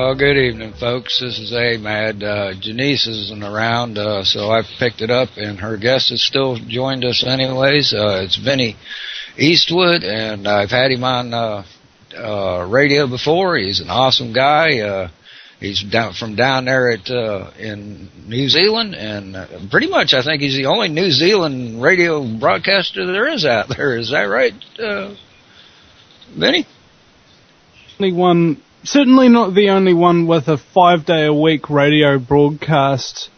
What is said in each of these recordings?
Well, good evening, folks. This is AMAD. Jeanice isn't around, so I've picked it up, and her guest has still joined us anyways. It's Vinny Eastwood, and I've had him on radio before. He's an awesome guy. He's from down there in New Zealand, and pretty much I think he's the only New Zealand radio broadcaster there is out there. Is that right, Vinny? Certainly not the only one with a 5-day-a-week radio broadcast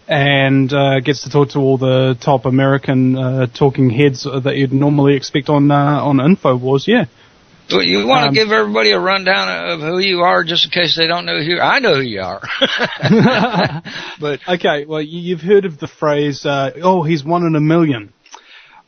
and gets to talk to all the top American talking heads that you'd normally expect on InfoWars, yeah. Well, you want to give everybody a rundown of who you are, just in case they don't know who. I know who you are. But okay, well, you've heard of the phrase, he's 1 in a million.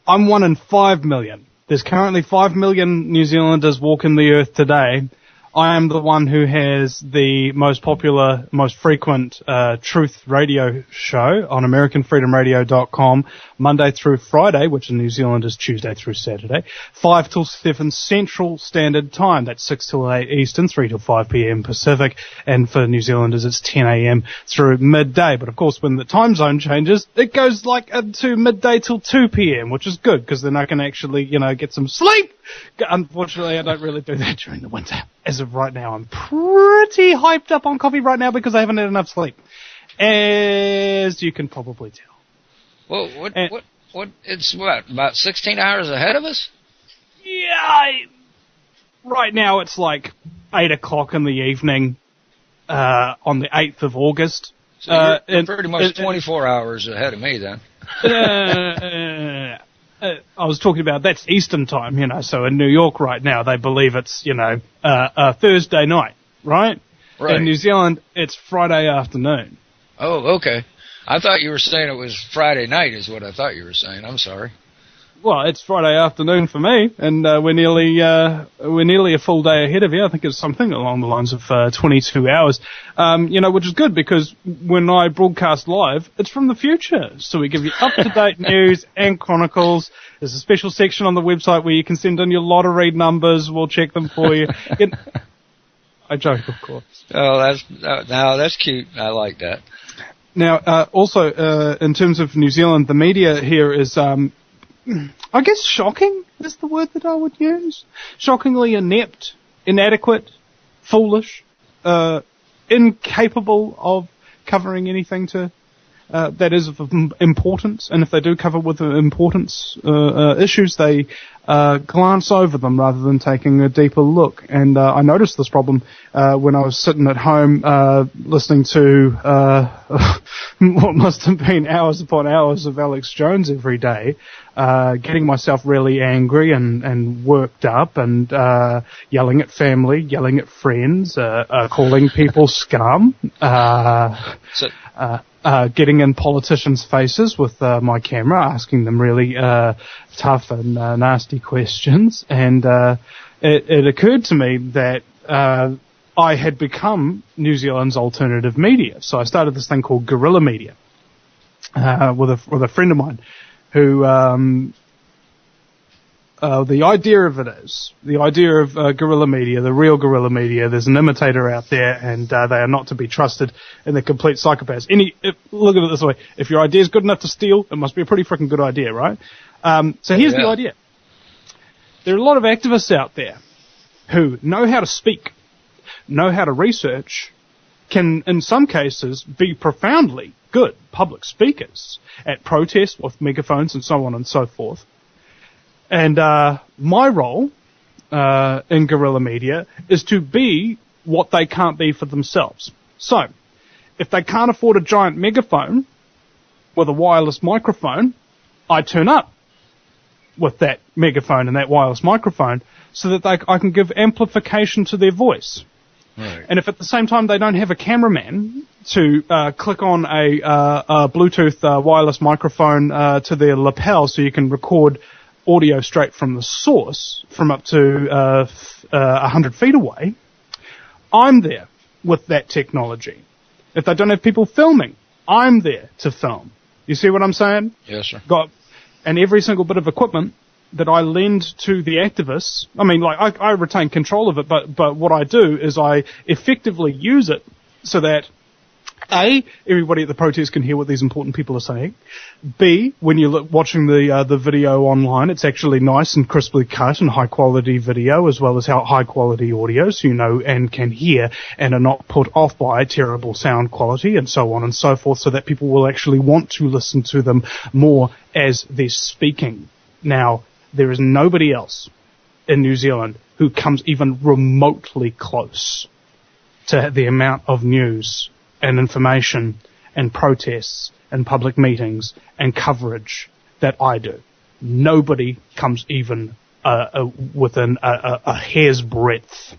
I'm 1 in 5 million. There's currently 5 million New Zealanders walking the earth today. I am the one who has the most popular, most frequent truth radio show on AmericanFreedomRadio.com, Monday through Friday, which in New Zealand is Tuesday through Saturday, 5 till 7 Central Standard Time. That's 6 till 8 Eastern, 3 till 5 p.m. Pacific, and for New Zealanders it's 10 a.m. through midday. But of course, when the time zone changes, it goes like to midday till 2 p.m., which is good because then I can actually, get some sleep. Unfortunately, I don't really do that during the winter. As of right now, I'm pretty hyped up on coffee right now because I haven't had enough sleep, as you can probably tell. Well, it's about 16 hours ahead of us? Yeah, right now it's like 8 o'clock in the evening on the 8th of August. So you're pretty much 24 hours ahead of me then. I was talking about that's Eastern time, so in New York right now they believe it's, Thursday night, right? Right. In New Zealand, it's Friday afternoon. Oh, okay. I thought you were saying it was Friday night is what I thought you were saying. I'm sorry. Well, it's Friday afternoon for me, and we're nearly a full day ahead of you. I think it's something along the lines of 22 hours, which is good because when I broadcast live, it's from the future. So we give you up-to-date news and chronicles. There's a special section on the website where you can send in your lottery numbers. We'll check them for you. I joke, of course. Oh, that's cute. I like that. Now, also, in terms of New Zealand, the media here is, I guess shocking is the word that I would use. Shockingly inept, inadequate, foolish, incapable of covering anything that is of importance. And if they do cover with importance issues, they glance over them rather than taking a deeper look. And I noticed this problem when I was sitting at home listening to what must have been hours upon hours of Alex Jones every day, getting myself really angry and worked up and yelling at family, yelling at friends, calling people scum, getting in politicians' faces with my camera, asking them really tough and nasty questions. And it occurred to me that I had become New Zealand's alternative media. So I started this thing called guerrilla media with a friend of mine who the idea of guerrilla media, the real guerrilla media, there's an imitator out there, and they are not to be trusted, and they're complete psychopaths. Look at it this way: if your idea is good enough to steal, it must be a pretty freaking good idea, right? So here's the idea: there are a lot of activists out there who know how to speak, know how to research, can in some cases be profoundly good public speakers at protests with megaphones and so on and so forth. And my role in guerrilla media is to be what they can't be for themselves. So, if they can't afford a giant megaphone with a wireless microphone, I turn up with that megaphone and that wireless microphone so that I can give amplification to their voice. Right. And if at the same time they don't have a cameraman to click on a Bluetooth wireless microphone to their lapel so you can record audio straight from the source from up to 100 feet away, I'm there with that technology. If they don't have people filming, I'm there to film. You see what I'm saying? Yes, sir. And every single bit of equipment that I lend to the activists, I mean, like, I retain control of it, but what I do is I effectively use it so that A, everybody at the protest can hear what these important people are saying. B, when you're watching the video online, it's actually nice and crisply cut and high quality video as well as high quality audio, so you know and can hear and are not put off by terrible sound quality and so on and so forth, so that people will actually want to listen to them more as they're speaking. Now, there is nobody else in New Zealand who comes even remotely close to the amount of news and information and protests and public meetings and coverage that I do. Nobody comes even within a hair's breadth.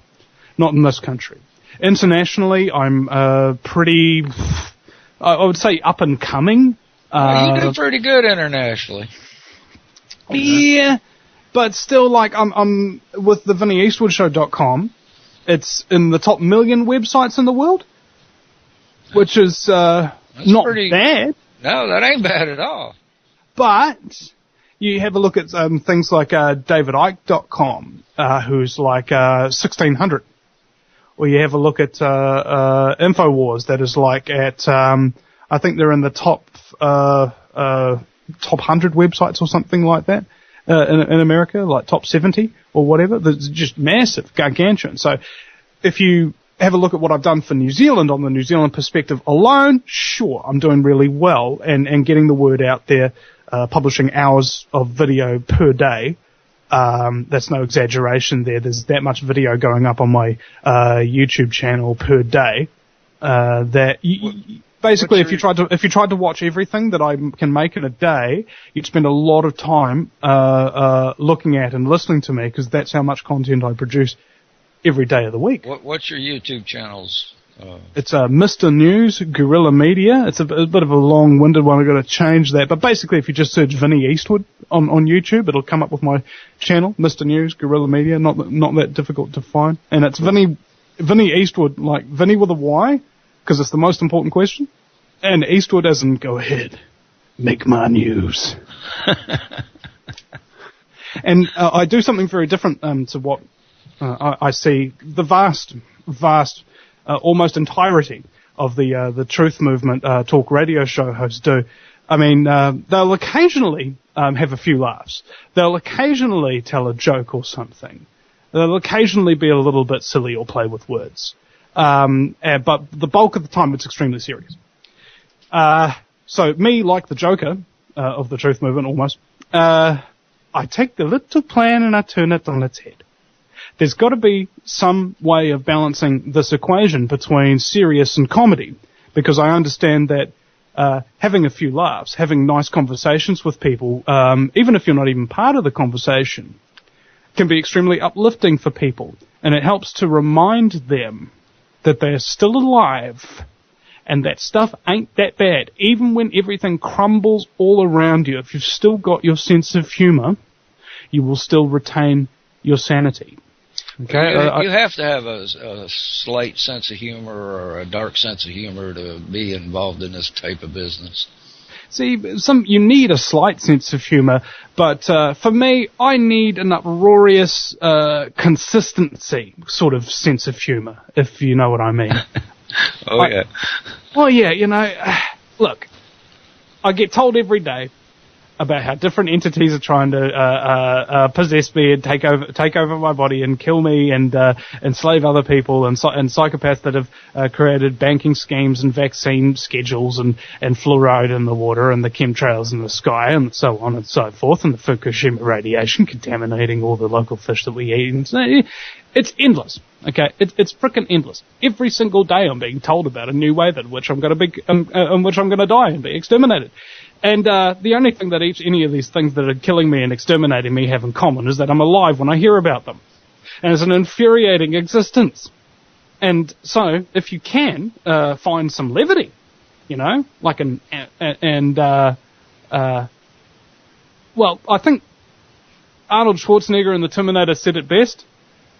Not in this country. Internationally, I'm pretty, I would say, up and coming. You do pretty good internationally. Yeah, but still, like, I'm with the VinnyEastwoodShow.com. It's in the top 1 million websites in the world, which is not bad. No, that ain't bad at all. But you have a look at things like DavidIke.com, who's like 1,600. Or you have a look at InfoWars, that is like at, I think they're in the top 100 websites or something like that in America, like top 70 or whatever. That's just massive, gargantuan. So if you have a look at what I've done for New Zealand on the New Zealand perspective alone, sure, I'm doing really well and getting the word out there, publishing hours of video per day. That's no exaggeration there. There's that much video going up on my YouTube channel per day that basically, if you tried to watch everything that I can make in a day, you'd spend a lot of time looking at and listening to me, because that's how much content I produce every day of the week. What's your YouTube channels? It's Mr. News, Guerrilla Media. It's a bit of a long-winded one. I've got to change that. But basically, if you just search Vinny Eastwood on YouTube, it'll come up with my channel, Mr. News, Guerrilla Media. Not that difficult to find. And it's Vinny Eastwood, like Vinny with a Y, because it's the most important question. And Eastwood as in, go ahead, make my news. And I do something very different to what I see the vast, almost entirety of the Truth Movement talk radio show hosts do. I mean, they'll occasionally have a few laughs. They'll occasionally tell a joke or something. They'll occasionally be a little bit silly or play with words. But the bulk of the time, it's extremely serious. So me, like the Joker of the Truth Movement almost, I take the little plan and I turn it on its head. There's got to be some way of balancing this equation between serious and comedy, because I understand that having a few laughs, having nice conversations with people, even if you're not even part of the conversation, can be extremely uplifting for people. And it helps to remind them that they're still alive and that stuff ain't that bad. Even when everything crumbles all around you, if you've still got your sense of humor, you will still retain your sanity. Okay, you have to have a slight sense of humor or a dark sense of humor to be involved in this type of business. See, you need a slight sense of humor, but for me, I need an uproarious consistency sort of sense of humor, if you know what I mean. Yeah. Well, yeah, you know, look, I get told every day about how different entities are trying to possess me and take over my body and kill me and enslave other people, and psychopaths that have created banking schemes and vaccine schedules and fluoride in the water and the chemtrails in the sky and so on and so forth, and the Fukushima radiation contaminating all the local fish that we eat. And it's endless. Okay, it's frickin' endless. Every single day I'm being told about a new way in which I'm going to die and be exterminated. And the only thing that any of these things that are killing me and exterminating me have in common is that I'm alive when I hear about them. And it's an infuriating existence. And so, if you can, find some levity, you know, like well, I think Arnold Schwarzenegger in The Terminator said it best.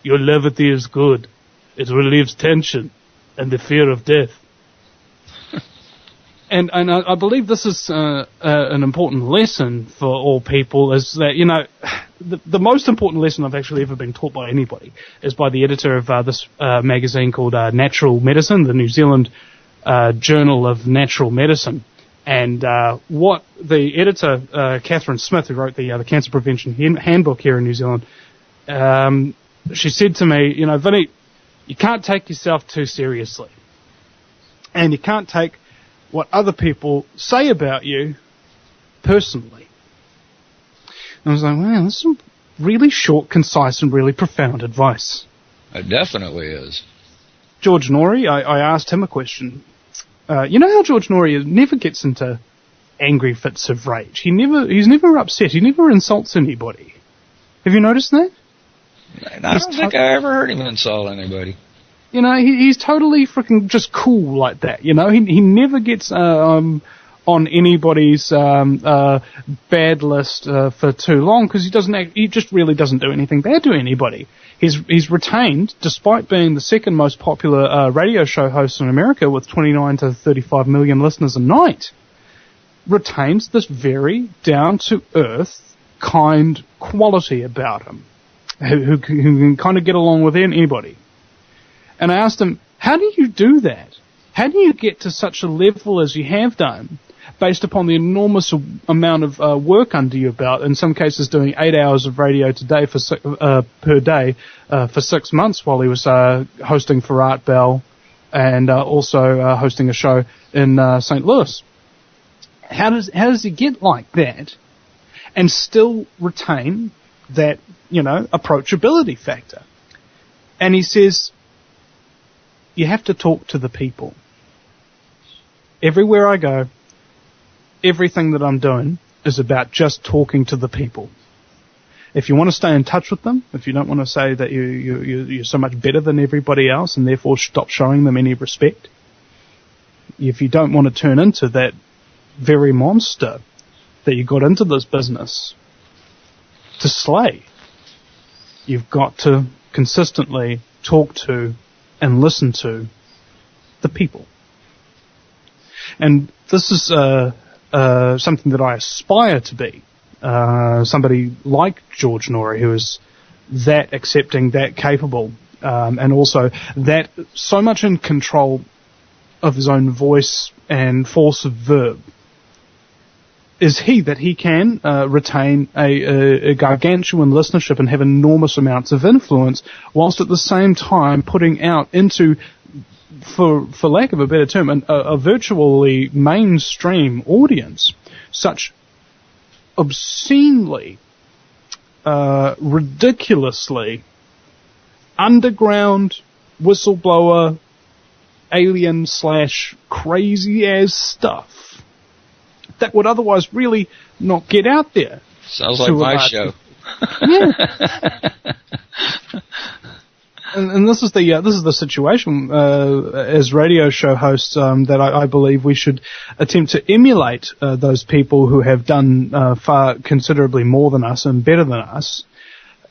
Your levity is good. It relieves tension and the fear of death. And I believe this is an important lesson for all people, is that, you know, the most important lesson I've actually ever been taught by anybody is by the editor of this magazine called Natural Medicine, the New Zealand Journal of Natural Medicine. And what the editor, Catherine Smith, who wrote the Cancer Prevention Handbook here in New Zealand, she said to me, you know, Vinny, you can't take yourself too seriously. And you can't take what other people say about you personally. And I was like, wow, this is some really short, concise, and really profound advice. It definitely is. George Norrie, I asked him a question. You know how George Norrie never gets into angry fits of rage? He's never upset. He never insults anybody. Have you noticed that? I don't think I ever heard him insult anybody. You know, he's totally freaking just cool like that. You know, he never gets on anybody's bad list for too long because he just really doesn't do anything bad to anybody. He's retained, despite being the second most popular radio show host in America with 29 to 35 million listeners a night, retains this very down-to-earth, kind quality about him, who can kind of get along with anybody. And I asked him, how do you do that? How do you get to such a level as you have done, based upon the enormous amount of work under your belt, in some cases doing 8 hours of radio today per day for 6 months while he was hosting for Art Bell and also hosting a show in St. Louis. How does he get like that and still retain that, you know, approachability factor? And he says, you have to talk to the people. Everywhere I go, everything that I'm doing is about just talking to the people. If you want to stay in touch with them, if you don't want to say that you're so much better than everybody else and therefore stop showing them any respect, if you don't want to turn into that very monster that you got into this business to slay, you've got to consistently talk to and listen to the people. And this is something that I aspire to be. Somebody like George Norrie, who is that accepting, that capable, and also that so much in control of his own voice and force of verb, is he that he can retain a gargantuan listenership and have enormous amounts of influence, whilst at the same time putting out into, for lack of a better term, a virtually mainstream audience such obscenely, ridiculously underground, whistleblower, alien / crazy as stuff that would otherwise really not get out there. Sounds like my show. Yeah. And this is the situation as radio show hosts that I believe we should attempt to emulate those people who have done far considerably more than us and better than us.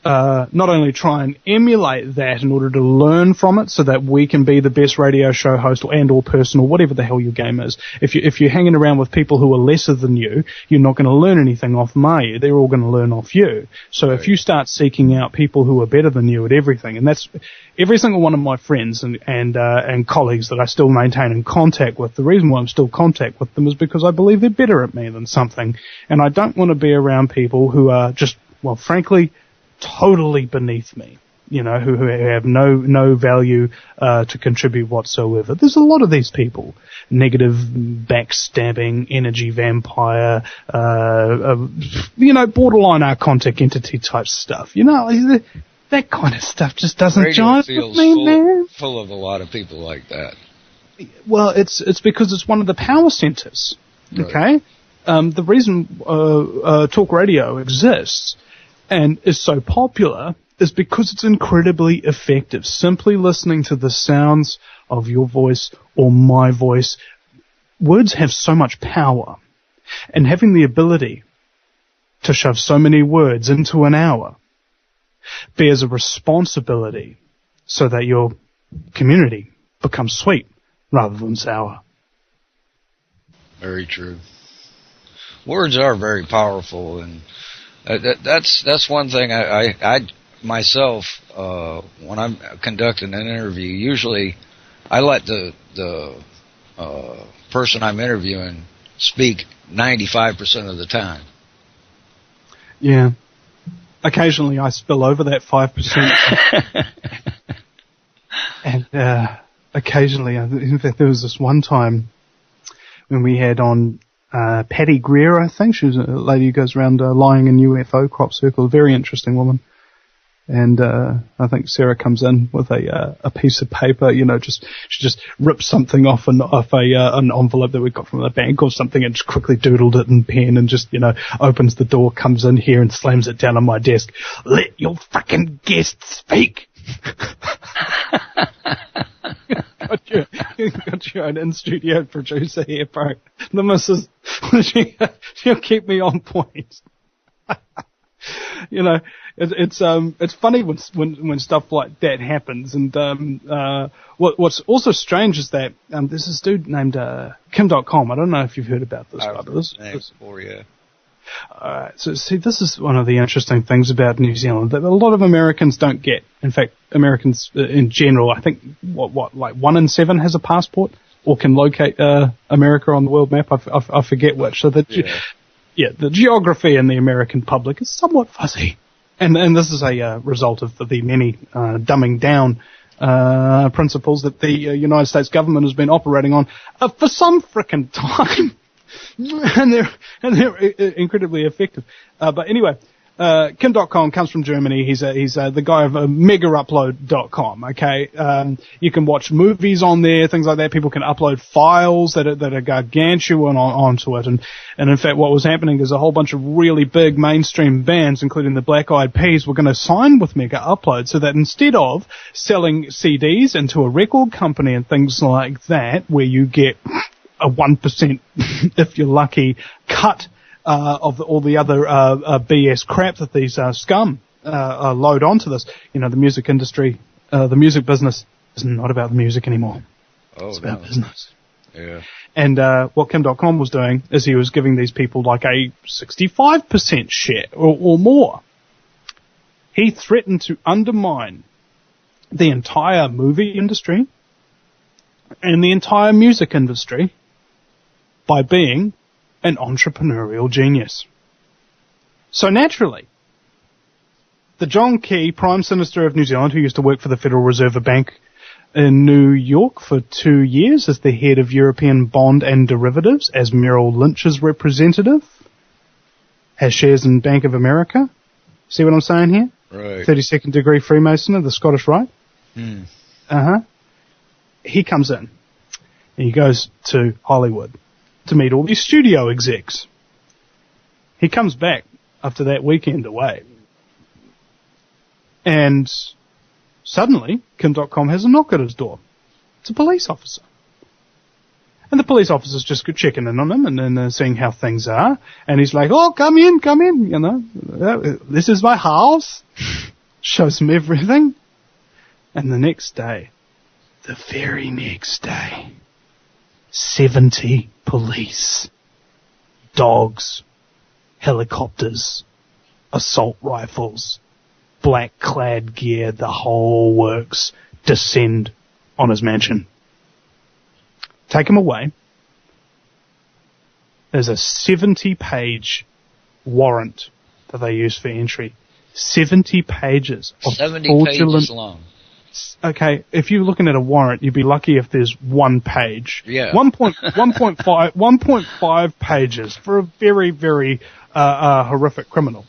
Not only try and emulate that in order to learn from it so that we can be the best radio show host or person or whatever the hell your game is. If you're hanging around with people who are lesser than you, you're not going to learn anything off them, are you? They're all going to learn off you. So right. If you start seeking out people who are better than you at everything, and that's every single one of my friends and colleagues that I still maintain in contact with, the reason why I'm still in contact with them is because I believe they're better at me than something. And I don't want to be around people who are just, well, frankly, totally beneath me, you know, who have no value to contribute whatsoever. There's a lot of these people. Negative, backstabbing, energy vampire, you know, borderline archontic entity type stuff. You know, that kind of stuff just doesn't jive with me, man. Full of a lot of people like that. Well, it's because it's one of the power centers, okay? Right. The reason talk radio exists and is so popular is because it's incredibly effective. Simply listening to the sounds of your voice or my voice, words have so much power. And having the ability to shove so many words into an hour bears a responsibility so that your community becomes sweet rather than sour. Very true. Words are very powerful, and That's one thing I myself, when I'm conducting an interview, usually I let the person I'm interviewing speak 95% of the time. Yeah. Occasionally I spill over that 5%. And occasionally, in fact, there was this one time when we had on Patty Greer, I think. She was a lady who goes around lying in UFO crop circle, a very interesting woman. And I think Sarah comes in with a piece of paper, she just rips something off an envelope that we got from the bank or something and just quickly doodled it in pen and just, opens the door, comes in here and slams it down on my desk. Let your fucking guests speak! Got your own in-studio producer here, bro. The missus, she'll keep me on point. It's funny when stuff like that happens. And what's also strange is that there's this dude named Kim.com. I don't know if you've heard about this, brother. So see, this is one of the interesting things about New Zealand that a lot of Americans don't get. In fact, Americans in general, I think like 1 in 7 has a passport or can locate America on the world map. I forget which. So the geography in the American public is somewhat fuzzy, and this is a result of the many dumbing down principles that the United States government has been operating on for some frickin' time. and they're incredibly effective. But anyway, Kim.com comes from Germany. He's the guy of megaupload.com. Okay, you can watch movies on there, things like that. People can upload files that are gargantuan onto it. And in fact, what was happening is a whole bunch of really big mainstream bands, including the Black Eyed Peas, were going to sign with Mega Upload, so that instead of selling CDs into a record company and things like that, where you get a 1%, if you're lucky, cut of all the other BS crap that these scum load onto this. The music industry, the music business is not about the music anymore. It's about business. Yeah. And what Kim.com was doing is he was giving these people like a 65% share or more. He threatened to undermine the entire movie industry and the entire music industry by being an entrepreneurial genius. So naturally, the John Key, Prime Minister of New Zealand, who used to work for the Federal Reserve Bank in New York for 2 years as the head of European bond and derivatives, as Merrill Lynch's representative, has shares in Bank of America. See what I'm saying here? Right. 32nd degree Freemason of the Scottish Rite. He comes in and he goes to Hollywood to meet all these studio execs. He comes back after that weekend away. And suddenly, Kim.com has a knock at his door. It's a police officer. And the police officer's just checking in on him and then seeing how things are. And he's like, oh, come in, this is my house. Shows him everything. And the next day, the very next day, 70 police, dogs, helicopters, assault rifles, black-clad gear, the whole works, descend on his mansion. Take him away. There's a 70-page warrant that they use for entry. 70 pages of 70 fraudulent... pages long. Okay, if you're looking at a warrant, you'd be lucky if there's 1 page. Yeah. 1.5 pages for a very, very horrific criminal.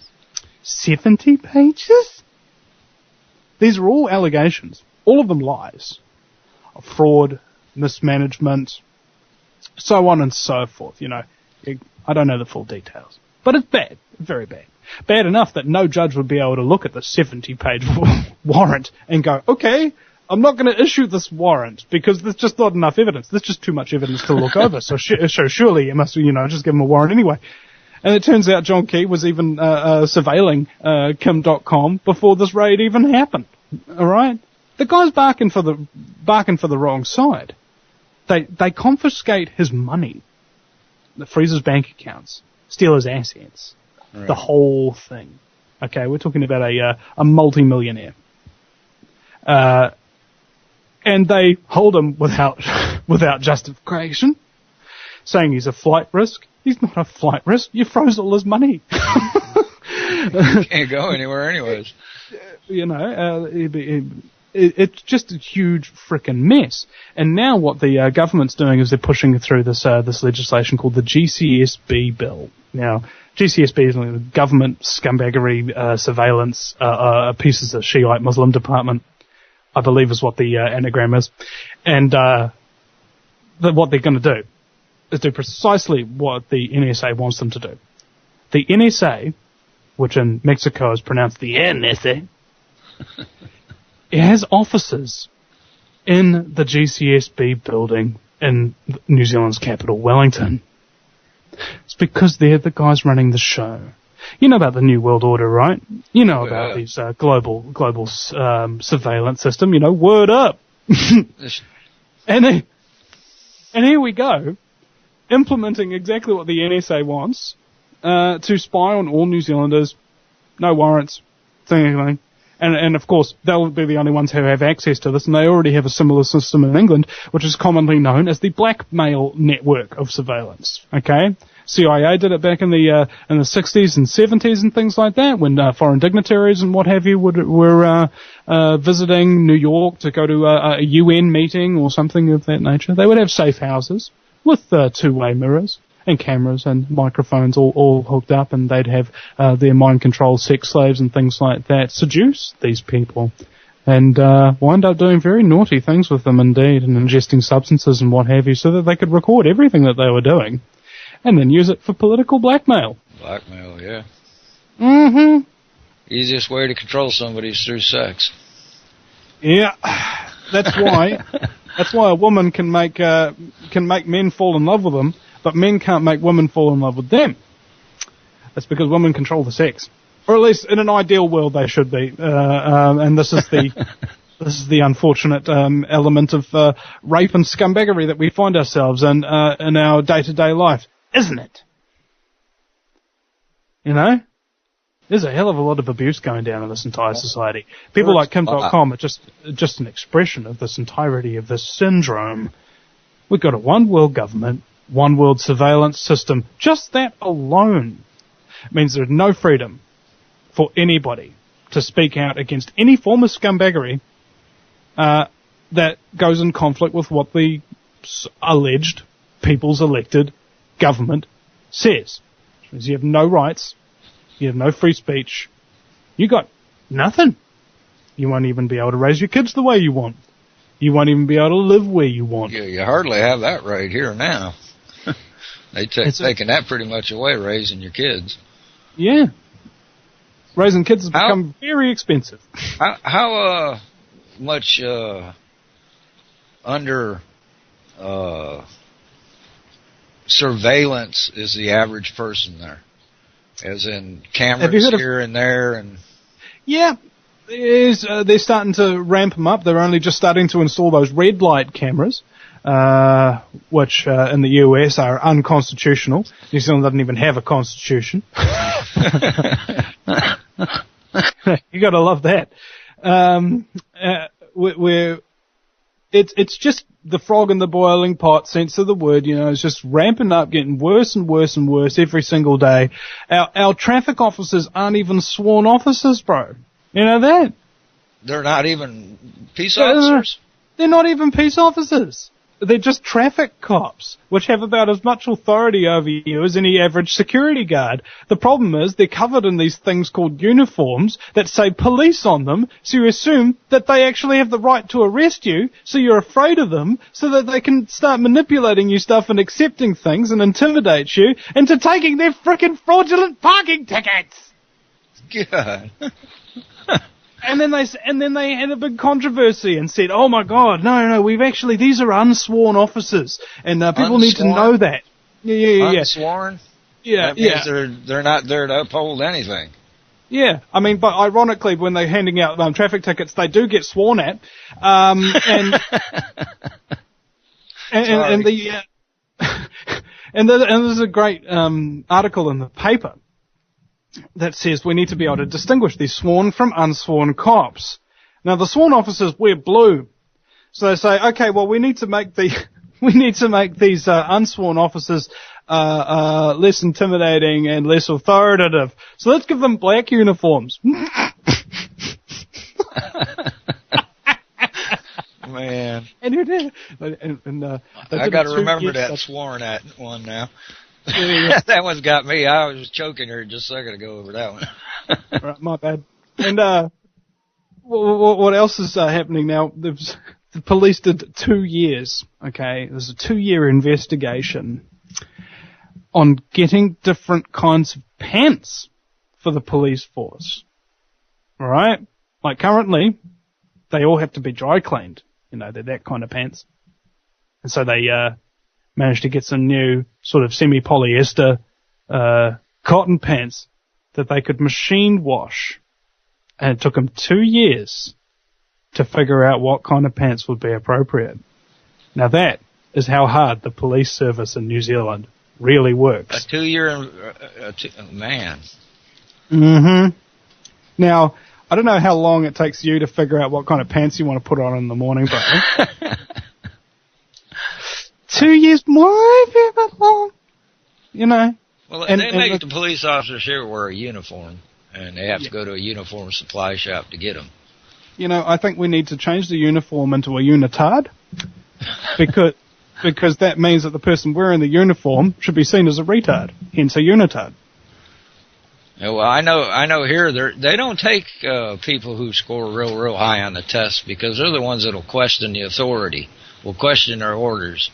70 pages? These are all allegations. All of them lies. Of fraud, mismanagement, so on and so forth. I don't know the full details. But it's bad. Very bad. Bad enough that no judge would be able to look at the 70-page warrant and go, okay, I'm not going to issue this warrant because there's just not enough evidence. There's just too much evidence to look over. So surely you must, just give him a warrant anyway. And it turns out John Key was even surveilling Kim.com before this raid even happened. All right, the guy's barking for the wrong side. They confiscate his money, that freeze his bank accounts, steal his assets. Right. The whole thing. Okay, we're talking about a multi-millionaire. And they hold him without justification, saying he's a flight risk. He's not a flight risk. You froze all his money. You can't go anywhere anyways. You know, it's just a huge frickin' mess. And now what the government's doing is they're pushing through this legislation called the GCSB bill. Now, GCSB is the government scumbaggery surveillance pieces of Shiite Muslim department, I believe is what the anagram is. And what they're going to do is do precisely what the NSA wants them to do. The NSA, which in Mexico is pronounced the NSA, it has offices in the GCSB building in New Zealand's capital, Wellington. It's because they're the guys running the show. You know about the New World Order, right? You know about these global surveillance system. You know, word up. And here we go, implementing exactly what the NSA wants, to spy on all New Zealanders, no warrants, anything. And of course, they'll be the only ones who have access to this, and they already have a similar system in England, which is commonly known as the blackmail network of surveillance. Okay? CIA did it back in the 60s and 70s and things like that, when foreign dignitaries and what have you were visiting New York to go to a UN meeting or something of that nature. They would have safe houses with two-way mirrors and cameras and microphones all hooked up, and they'd have their mind-controlled sex slaves and things like that seduce these people and wind up doing very naughty things with them indeed, and ingesting substances and what have you, so that they could record everything that they were doing and then use it for political blackmail. Blackmail, yeah. Mm-hmm. Easiest way to control somebody is through sex. Yeah, that's why a woman can make men fall in love with them, but men can't make women fall in love with them. That's because women control the sex, or at least in an ideal world they should be. And this is the unfortunate element of rape and scumbaggery that we find ourselves in our day-to-day life, isn't it? You know, there's a hell of a lot of abuse going down in this entire society. People like Kim.com are just an expression of this entirety of this syndrome. We've got a one world government, one world surveillance system. Just that alone means there's no freedom for anybody to speak out against any form of scumbaggery that goes in conflict with what the alleged people's elected government says. Which means you have no rights, you have no free speech, you got nothing. You won't even be able to raise your kids the way you want. You won't even be able to live where you want. Yeah, you hardly have that right here now. They've taken that pretty much away, raising your kids. Yeah. Raising kids has become very expensive. How much under surveillance is the average person there? As in cameras here and there? And yeah, they're starting to ramp them up. They're only just starting to install those red light cameras, which in the US are unconstitutional. New Zealand doesn't even have a constitution. You gotta love that. It's just the frog in the boiling pot sense of the word, you know. It's just ramping up, getting worse and worse and worse every single day. Our traffic officers aren't even sworn officers, bro. You know that? They're not even peace officers? They're not even peace officers. They're just traffic cops, which have about as much authority over you as any average security guard. The problem is they're covered in these things called uniforms that say police on them, so you assume that they actually have the right to arrest you, so you're afraid of them, so that they can start manipulating you stuff and accepting things and intimidate you into taking their frickin' fraudulent parking tickets. God. And then they had a big controversy and said, "Oh my God, no, these are unsworn officers, and people need to know that." Yeah. Unsworn? Yeah, that means they're not there to uphold anything. Yeah, I mean, but ironically, when they're handing out traffic tickets, they do get sworn at, and there's a great article in the paper that says we need to be able to distinguish these sworn from unsworn cops. Now, the sworn officers wear blue. So they say, okay, well, we need to make these unsworn officers less intimidating and less authoritative. So let's give them black uniforms. Man. I got to remember that sworn at one now. That one's got me. I was choking her just a second ago over that one. Right, my bad. And what else is happening now? The police did 2 years. Okay, there's a 2-year investigation on getting different kinds of pants for the police force. All right, like currently, they all have to be dry cleaned. You know, they're that kind of pants. And so they managed to get some new sort of semi-polyester cotton pants that they could machine wash. And it took them 2 years to figure out what kind of pants would be appropriate. Now that is how hard the police service in New Zealand really works. A 2-year, man. Mm-hmm. Now, I don't know how long it takes you to figure out what kind of pants you want to put on in the morning, bro. 2 years might be a bit long, you know. Well, they make the police officers here wear a uniform, and they have to go to a uniform supply shop to get them. You know, I think we need to change the uniform into a unitard, because that means that the person wearing the uniform should be seen as a retard, hence a unitard. Yeah, well, I know here they don't take people who score real high on the test, because they're the ones that'll question the authority, will question their orders.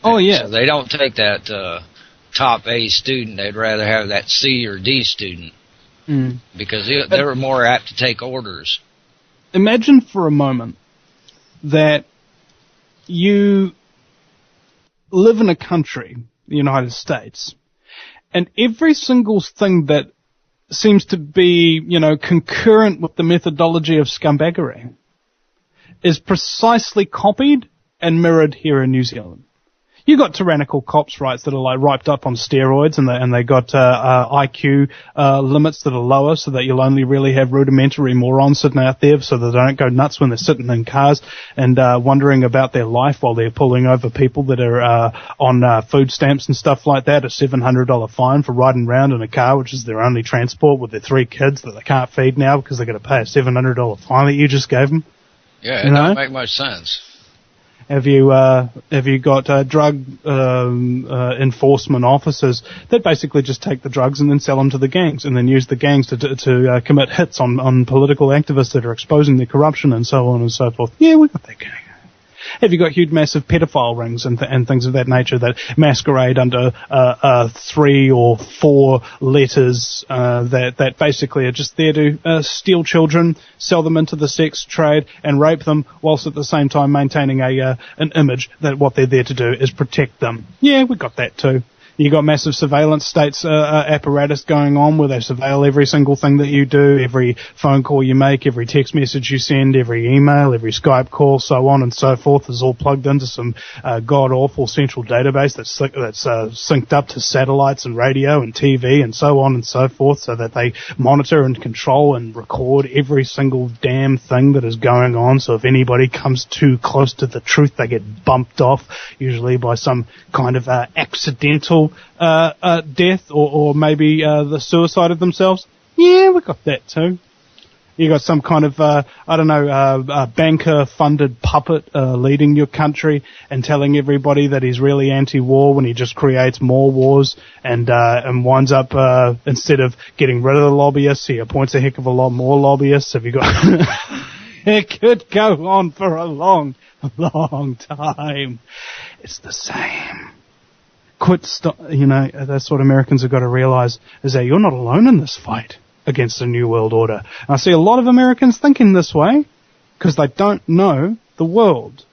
Oh, yeah. So they don't take that top A student. They'd rather have that C or D student, because they're more apt to take orders. Imagine for a moment that you live in a country, the United States, and every single thing that seems to be, you know, concurrent with the methodology of scumbaggery is precisely copied and mirrored here in New Zealand. You got tyrannical cops, right, that are like hyped up on steroids, and they got IQ limits that are lower, so that you'll only really have rudimentary morons sitting out there, so that they don't go nuts when they're sitting in cars and wondering about their life while they're pulling over people that are on food stamps and stuff like that. A $700 fine for riding around in a car, which is their only transport, with their 3 kids that they can't feed now because they're going to pay a $700 fine that you just gave them. Yeah, it doesn't make much sense. Have you got drug enforcement officers that basically just take the drugs and then sell them to the gangs, and then use the gangs to commit hits on political activists that are exposing their corruption and so on and so forth? Yeah, we got that gang. Have you got huge, massive pedophile rings and things of that nature that masquerade under 3 or 4 letters that basically are just there to steal children, sell them into the sex trade, and rape them, whilst at the same time maintaining an image that what they're there to do is protect them? Yeah, we got that too. You got massive surveillance states apparatus going on where they surveil every single thing that you do, every phone call you make, every text message you send, every email, every Skype call, so on and so forth, is all plugged into some god-awful central database that's synced up to satellites and radio and TV and so on and so forth, so that they monitor and control and record every single damn thing that is going on. So if anybody comes too close to the truth, they get bumped off, usually by some kind of accidental death or maybe the suicide of themselves. Yeah, we got that too. You got some kind of banker-funded puppet leading your country and telling everybody that he's really anti-war when he just creates more wars and winds up instead of getting rid of the lobbyists, he appoints a heck of a lot more lobbyists. Have you got? It could go on for a long time. It's the same. That's what Americans have got to realize, is that you're not alone in this fight against the New World Order. And I see a lot of Americans thinking this way because they don't know the world.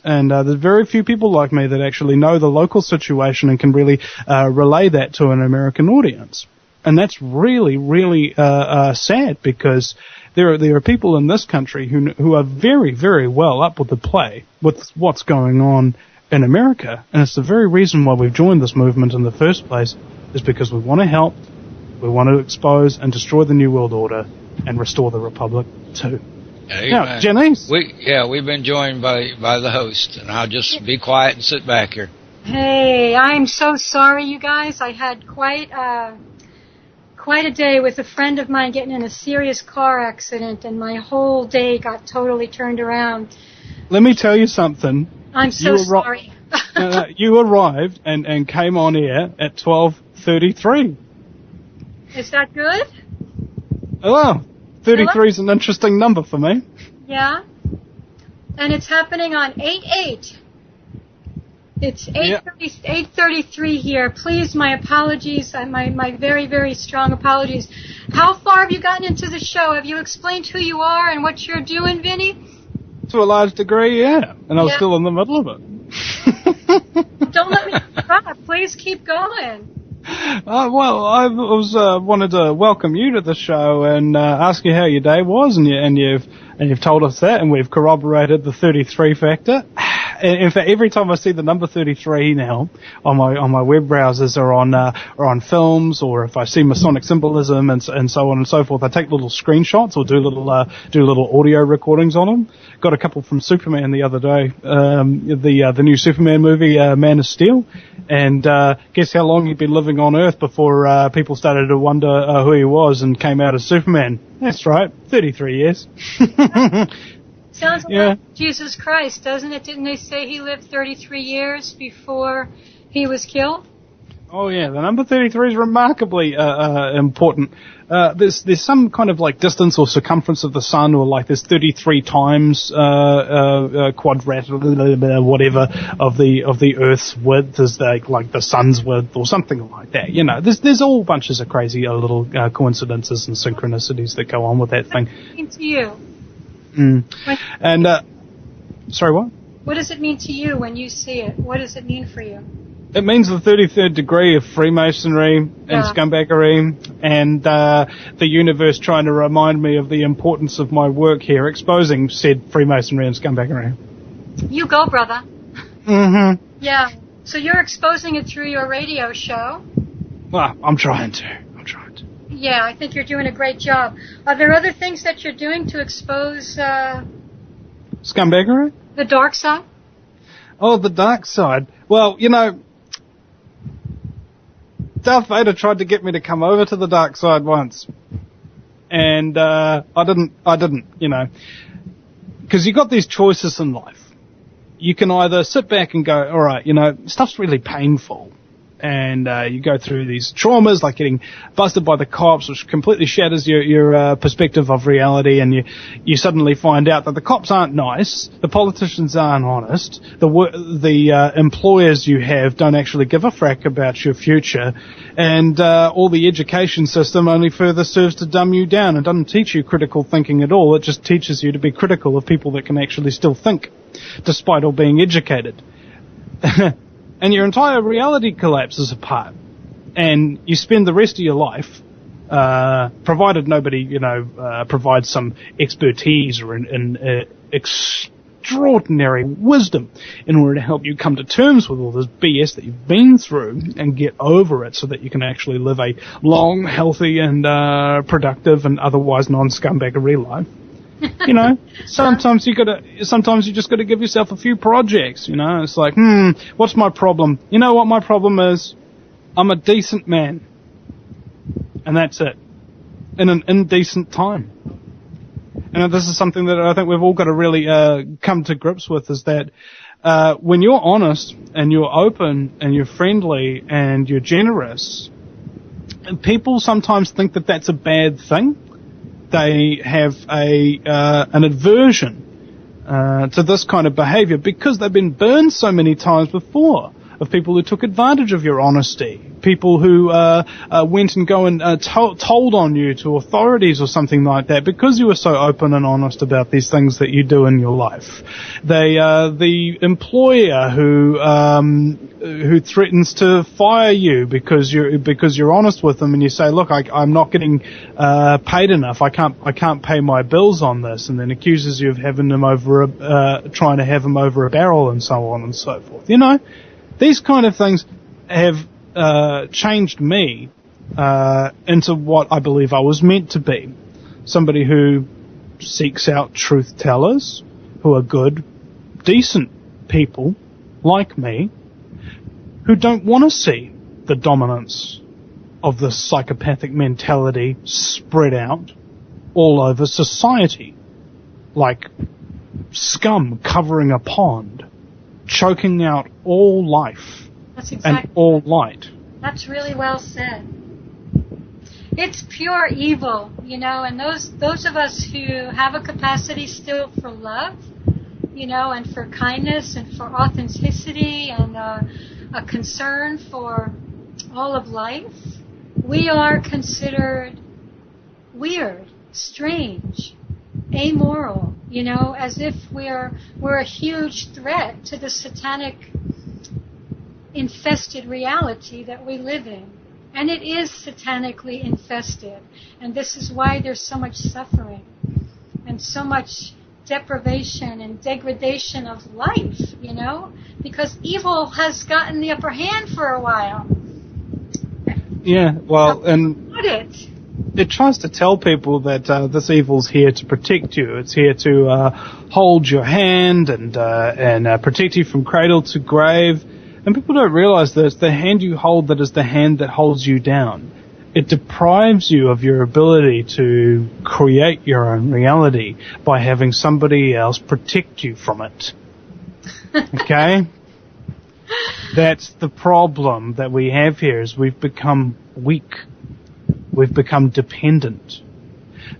And there's very few people like me that actually know the local situation and can really relay that to an American audience. And that's really, really sad, because there are people in this country who are very, very well up with the play with what's going on in America, and it's the very reason why we've joined this movement in the first place, is because we want to help We want to expose and destroy the New World Order and restore the Republic too. Now, Jeanice. We've been joined by the host, and I'll just be quiet and sit back here. Hey, I'm so sorry, you guys. I had quite a day with a friend of mine getting in a serious car accident, and my whole day got totally turned around. Let me tell you something. I'm so sorry. You arrived and came on air at 12:33. Is that good? Oh, 33 is an interesting number for me. Yeah. And it's happening on 8/8. It's 8:33 here. Please, my apologies, my very, very strong apologies. How far have you gotten into the show? Have you explained who you are and what you're doing, Vinny? To a large degree, yeah. And I was still in the middle of it. Don't let me stop. Please keep going. Well, I wanted to welcome you to the show and ask you how your day was, and you've told us that, and we've corroborated the 33 factor. In fact, every time I see the number 33 now on my web browsers or on films, or if I see Masonic symbolism and so on and so forth, I take little screenshots or do little audio recordings on them. Got a couple from Superman the other day, the new Superman movie, Man of Steel, and guess how long he'd been living on Earth before people started to wonder who he was and came out as Superman. That's right, 33 years. Sounds like Jesus Christ, doesn't it? Didn't they say he lived 33 years before he was killed? Oh yeah, the number 33 is remarkably important. There's some kind of like distance or circumference of the sun, or like there's 33 times quadrat whatever of the Earth's width is like the sun's width or something like that. You know, there's all bunches of crazy little coincidences and synchronicities that go on with that thing. What does it mean to you? And sorry, what? What does it mean to you when you see it? What does it mean for you? It means the 33rd degree of Freemasonry and Scumbaggery, and the universe trying to remind me of the importance of my work here, exposing said Freemasonry and Scumbaggery. You go, brother. Mm-hmm. Yeah. So you're exposing it through your radio show? Well, I'm trying to. Yeah, I think you're doing a great job. Are there other things that you're doing to expose Scumbaggery? The dark side? Oh, the dark side. Well, you know, Darth Vader tried to get me to come over to the dark side once. And I didn't, you know. Because you got these choices in life. You can either sit back and go, all right, you know, stuff's really painful. And you go through these traumas, like getting busted by the cops, which completely shatters your perspective of reality, and you suddenly find out that the cops aren't nice, the politicians aren't honest, the employers you have don't actually give a frack about your future, and all the education system only further serves to dumb you down and doesn't teach you critical thinking at all. It just teaches you to be critical of people that can actually still think, despite all being educated. And your entire reality collapses apart. And you spend the rest of your life, provided nobody, you know, provides some expertise or an extraordinary wisdom in order to help you come to terms with all this BS that you've been through and get over it so that you can actually live a long, healthy, and productive and otherwise non-scumbaggery life. You know, sometimes you just gotta give yourself a few projects, you know. It's like, what's my problem? You know what my problem is? I'm a decent man. And that's it. In an indecent time. And this is something that I think we've all got to really come to grips with, is that when you're honest and you're open and you're friendly and you're generous, people sometimes think that that's a bad thing. They have an aversion to this kind of behavior because they've been burned so many times before, of people who took advantage of your honesty, people who went and told on you to authorities or something like that because you were so open and honest about these things that you do in your life. The employer who threatens to fire you because you're honest with them and you say, look, I'm not getting paid enough. I can't pay my bills on this, and then accuses you of having them trying to have them over a barrel and so on and so forth. You know, these kind of things have changed me into what I believe I was meant to be. Somebody who seeks out truth tellers, who are good, decent people like me, who don't want to see the dominance of the psychopathic mentality spread out all over society, like scum covering a pond, choking out all life and all light. That's really well said. It's pure evil, and those of us who have a capacity still for love, and for kindness and for authenticity and a concern for all of life, we are considered weird, strange, amoral, as if we're a huge threat to the satanic infested reality that we live in. And it is satanically infested. And this is why there's so much suffering and so much deprivation and degradation of life, because evil has gotten the upper hand for a while. Yeah, well, and it tries to tell people that this evil's here to protect you. It's here to hold your hand and protect you from cradle to grave. And people don't realize that it's the hand you hold that is the hand that holds you down. It deprives you of your ability to create your own reality by having somebody else protect you from it. Okay? That's the problem that we have here, is we've become weak. We've become dependent.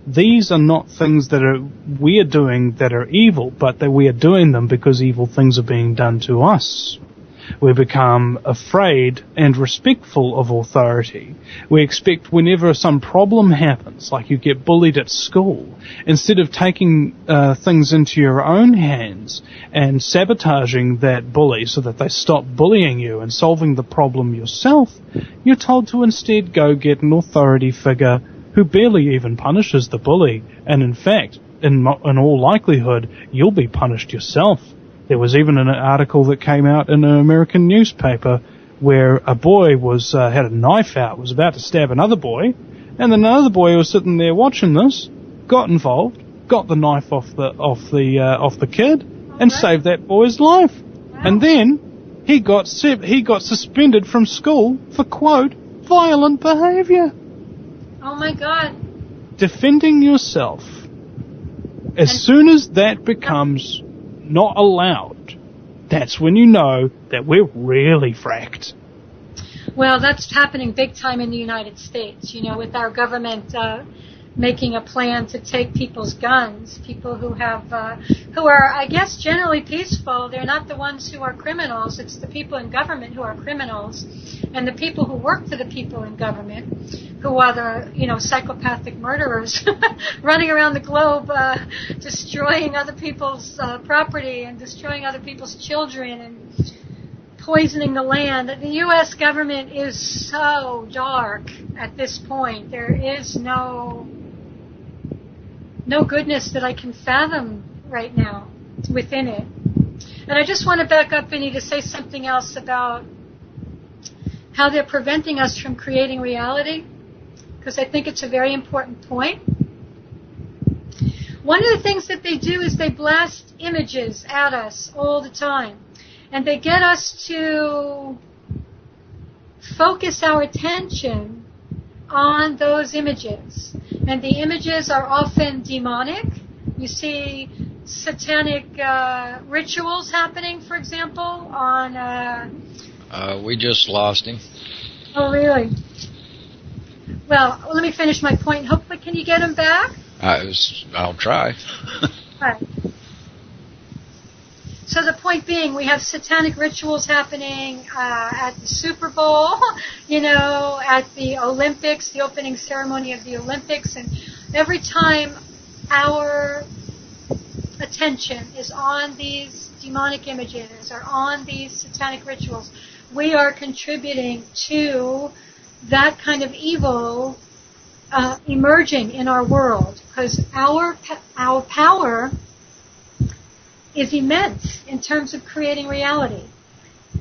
These are not things that we are doing that are evil, but that we are doing them because evil things are being done to us. We become afraid and respectful of authority. We expect whenever some problem happens, like you get bullied at school, instead of taking things into your own hands and sabotaging that bully so that they stop bullying you and solving the problem yourself, you're told to instead go get an authority figure who barely even punishes the bully. And in fact, in all likelihood, you'll be punished yourself. There was even an article that came out in an American newspaper where a boy had a knife out, was about to stab another boy, and then another boy who was sitting there watching this got involved, got the knife off the kid, and saved that boy's life. Wow. And then he got suspended from school for, quote, violent behaviour. Oh my God! Defending yourself. As soon as that becomes not allowed, that's when you know that we're really fracked. Well, that's happening big time in the United States, with our government making a plan to take people's guns, people who are, I guess, generally peaceful. They're not the ones who are criminals. It's the people in government who are criminals, and the people who work for the people in government who are the, psychopathic murderers running around the globe, destroying other people's property and destroying other people's children and poisoning the land. The U.S. government is so dark at this point. There is no goodness that I can fathom right now within it. And I just want to back up, Vinny, to say something else about how they're preventing us from creating reality, because I think it's a very important point. One of the things that they do is they blast images at us all the time. And they get us to focus our attention on those images. And the images are often demonic. You see satanic rituals happening, for example, on... we just lost him. Oh, really? Well, let me finish my point. Hopefully, can you get him back? I'll try. Right. So the point being, we have satanic rituals happening at the Super Bowl, at the Olympics, the opening ceremony of the Olympics, and every time our attention is on these demonic images or on these satanic rituals, we are contributing to that kind of evil emerging in our world, because our power is immense in terms of creating reality.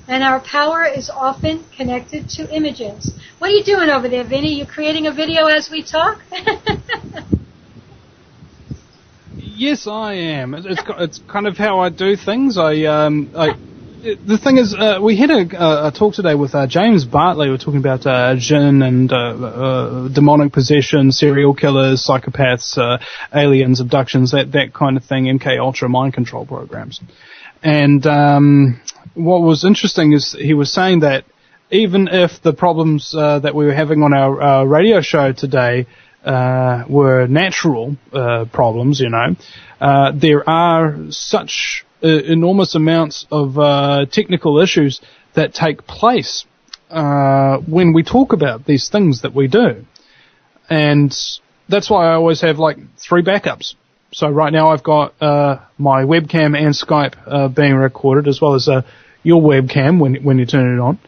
And our power is often connected to images. What are you doing over there, Vinny? You creating a video as we talk? Yes, I am. It's kind of how I do things. The thing is, we had a talk today with James Bartley. We were talking about jinn and demonic possession, serial killers, psychopaths, aliens, abductions, that kind of thing, MK Ultra mind control programs. And what was interesting is he was saying that even if the problems that we were having on our radio show today were natural problems, there are such enormous amounts of technical issues that take place when we talk about these things that we do. And that's why I always have like 3 backups. So right now I've got my webcam and Skype being recorded, as well as your webcam when you turn it on.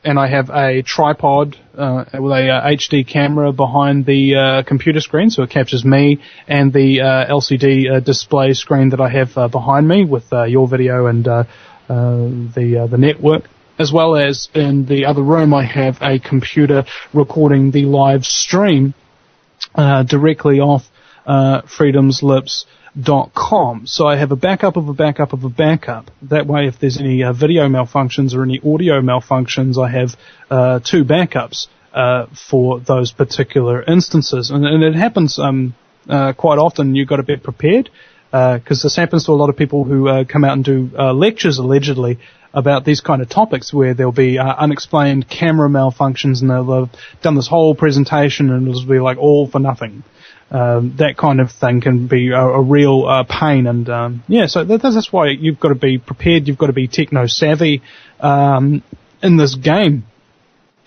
And I have a tripod with a HD camera behind the computer screen, so it captures me and the LCD display screen that I have behind me with your video and the network. As well as in the other room, I have a computer recording the live stream directly off freedomslips.com. So I have a backup of a backup of a backup. That way, if there's any video malfunctions or any audio malfunctions, I have 2 backups for those particular instances. And it happens quite often. You've got to be prepared because this happens to a lot of people who come out and do lectures, allegedly, about these kind of topics where there'll be unexplained camera malfunctions, and they'll have done this whole presentation and it'll just be like all for nothing. That kind of thing can be a real pain, and so that's why you've got to be prepared. You've got to be techno savvy in this game,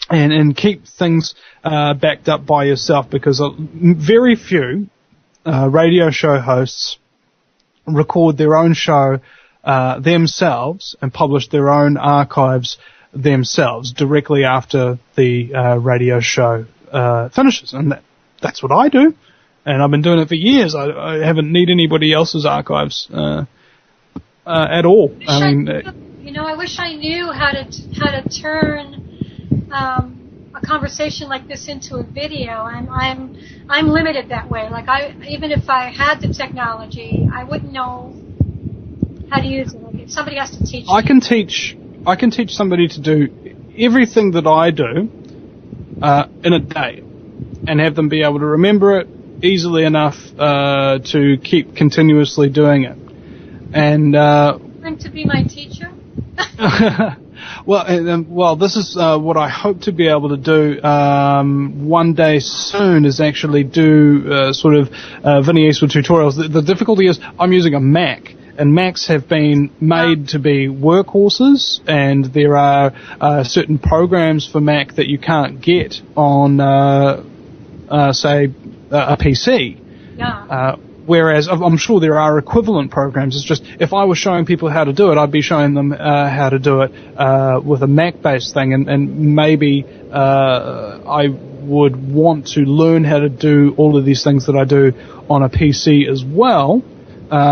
and keep things backed up by yourself, because very few radio show hosts record their own show themselves and publish their own archives themselves directly after the radio show finishes, and that's what I do. And I've been doing it for years. I haven't need anybody else's archives at all. I wish I knew how to turn a conversation like this into a video. I'm limited that way. Like even if I had the technology, I wouldn't know how to use it. Like somebody has to teach me. I can teach somebody to do everything that I do in a day, and have them be able to remember it easily enough to keep continuously doing it. And to be my teacher? Well, this is what I hope to be able to do one day soon, is actually do sort of Vinny Eastwood tutorials. The difficulty is I'm using a Mac, and Macs have been made to be workhorses, and there are certain programs for Mac that you can't get on, say, a PC. Yeah. Whereas I'm sure there are equivalent programs. It's just if I was showing people how to do it, I'd be showing them how to do it with a Mac-based thing, and maybe I would want to learn how to do all of these things that I do on a PC as well,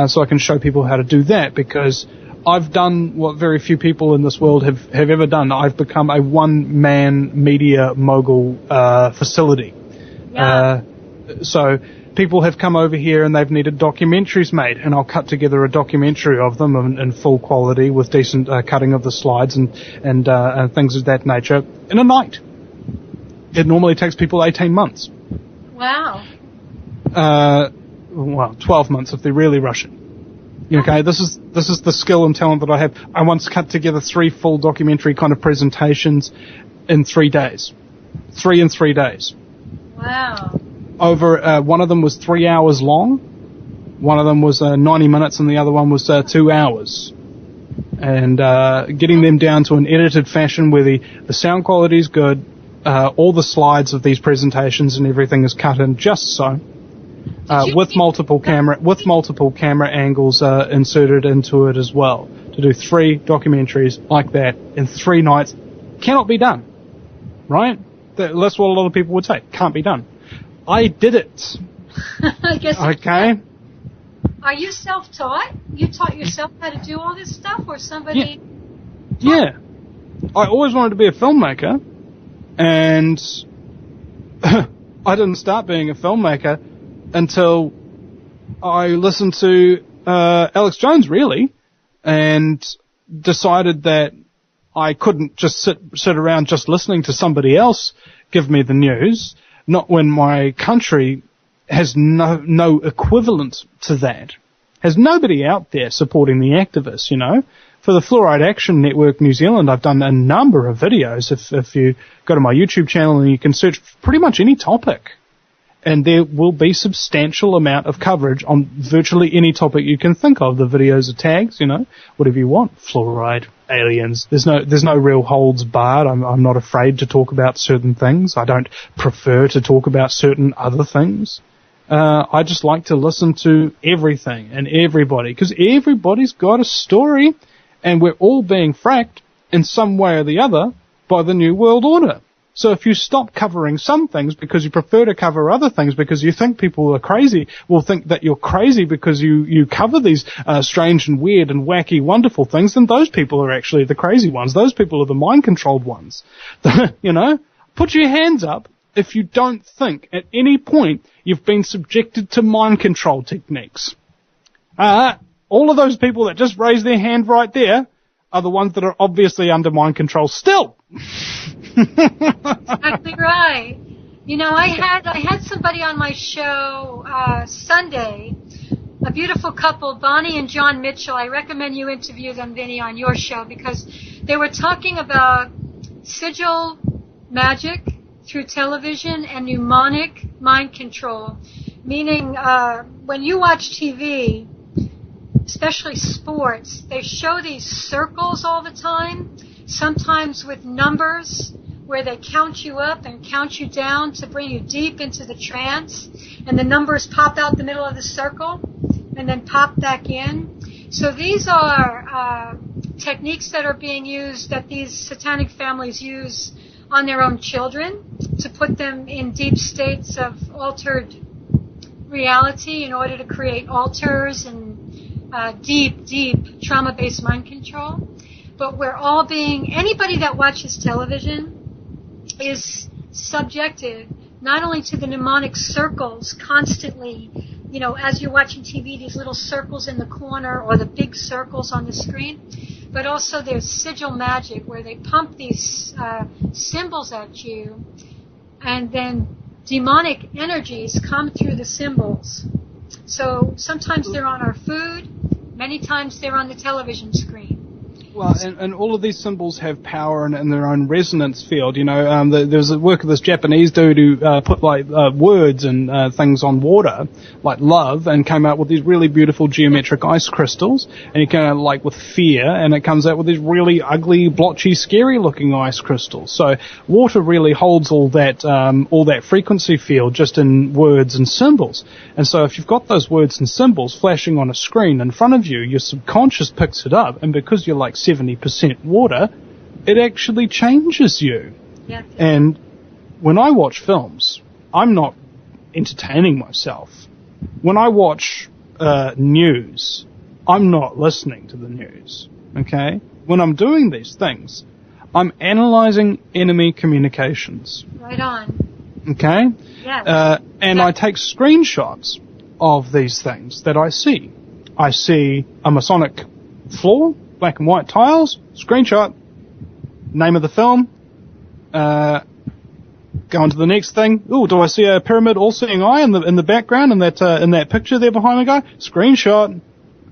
so I can show people how to do that, because I've done what very few people in this world have ever done. I've become a one-man media mogul facility. Yeah. So people have come over here and they've needed documentaries made, and I'll cut together a documentary of them in full quality with decent cutting of the slides and things of that nature in a night. It normally takes people 18 months. Wow. 12 months if they're really rushing. Okay, this is the skill and talent that I have. I once cut together 3 full documentary kind of presentations in 3 days. 3 in 3 days. Wow. Over one of them was 3 hours long, one of them was 90 minutes, and the other one was 2 hours. And getting them down to an edited fashion where the sound quality is good, all the slides of these presentations and everything is cut in just so, with multiple camera angles inserted into it as well. To do 3 documentaries like that in 3 nights cannot be done, right? That's what a lot of people would say. Can't be done. I did it. I guess. Okay. Are you self-taught? You taught yourself how to do all this stuff, or somebody? Yeah. I always wanted to be a filmmaker, and I didn't start being a filmmaker until I listened to Alex Jones, really, and decided that I couldn't just sit around just listening to somebody else give me the news, not when my country has no equivalent to that. Has nobody out there supporting the activists, you know. For the Fluoride Action Network New Zealand, I've done a number of videos. If you go to my YouTube channel and you can search pretty much any topic, and there will be substantial amount of coverage on virtually any topic you can think of. The videos are tags, you know, whatever you want. Fluoride, aliens. There's no real holds barred. I'm not afraid to talk about certain things. I don't prefer to talk about certain other things. I just like to listen to everything and everybody, because everybody's got a story, and we're all being fracked in some way or the other by the New World Order. So if you stop covering some things because you prefer to cover other things because you think people are crazy, will think that you're crazy because you cover these strange and weird and wacky, wonderful things, then those people are actually the crazy ones. Those people are the mind-controlled ones. You know? Put your hands up if you don't think at any point you've been subjected to mind control techniques. All of those people that just raised their hand right there are the ones that are obviously under mind control still. Exactly right. You know, I had somebody on my show Sunday, a beautiful couple, Bonnie and John Mitchell. I recommend you interview them, Vinny, on your show, because they were talking about sigil magic through television and mnemonic mind control, meaning when you watch TV, especially sports, they show these circles all the time, sometimes with numbers where they count you up and count you down to bring you deep into the trance, and the numbers pop out the middle of the circle and then pop back in. So these are techniques that are being used, that these satanic families use on their own children to put them in deep states of altered reality in order to create alters and deep trauma-based mind control. But we're all anybody that watches television is subjected not only to the mnemonic circles constantly, you know, as you're watching TV, these little circles in the corner or the big circles on the screen, but also there's sigil magic where they pump these symbols at you, and then demonic energies come through the symbols. So sometimes they're on our food, many times they're on the television screen. Well, and all of these symbols have power in their own resonance field. You know, there's a work of this Japanese dude who put words and things on water, like love, and came out with these really beautiful geometric ice crystals. And he came out with fear, and it comes out with these really ugly, blotchy, scary-looking ice crystals. So water really holds all that frequency field just in words and symbols. And so if you've got those words and symbols flashing on a screen in front of you, your subconscious picks it up, and because you're 70% water, it actually changes you. Yeah. And when I watch films, I'm not entertaining myself. When I watch news, I'm not listening to the news. Okay? When I'm doing these things, I'm analyzing enemy communications. Right on. Okay? Yes. And I take screenshots of these things that I see. I see a Masonic floor, black and white tiles, screenshot, name of the film, go on to the next thing. Ooh, do I see a pyramid all-seeing eye in the background in that picture there behind the guy? Screenshot.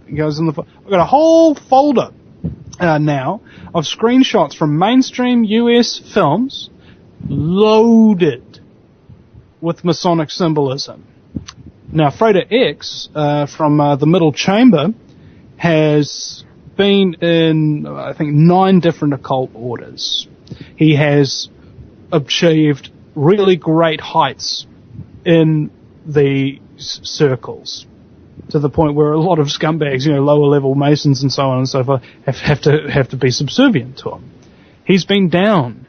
It goes in I've got a whole folder now of screenshots from mainstream US films loaded with Masonic symbolism. Now, Frater X from the Middle Chamber has been in, I think, 9 different occult orders. He has achieved really great heights in the circles, to the point where a lot of scumbags, lower level Masons and so on and so forth, have to be subservient to him. He's been down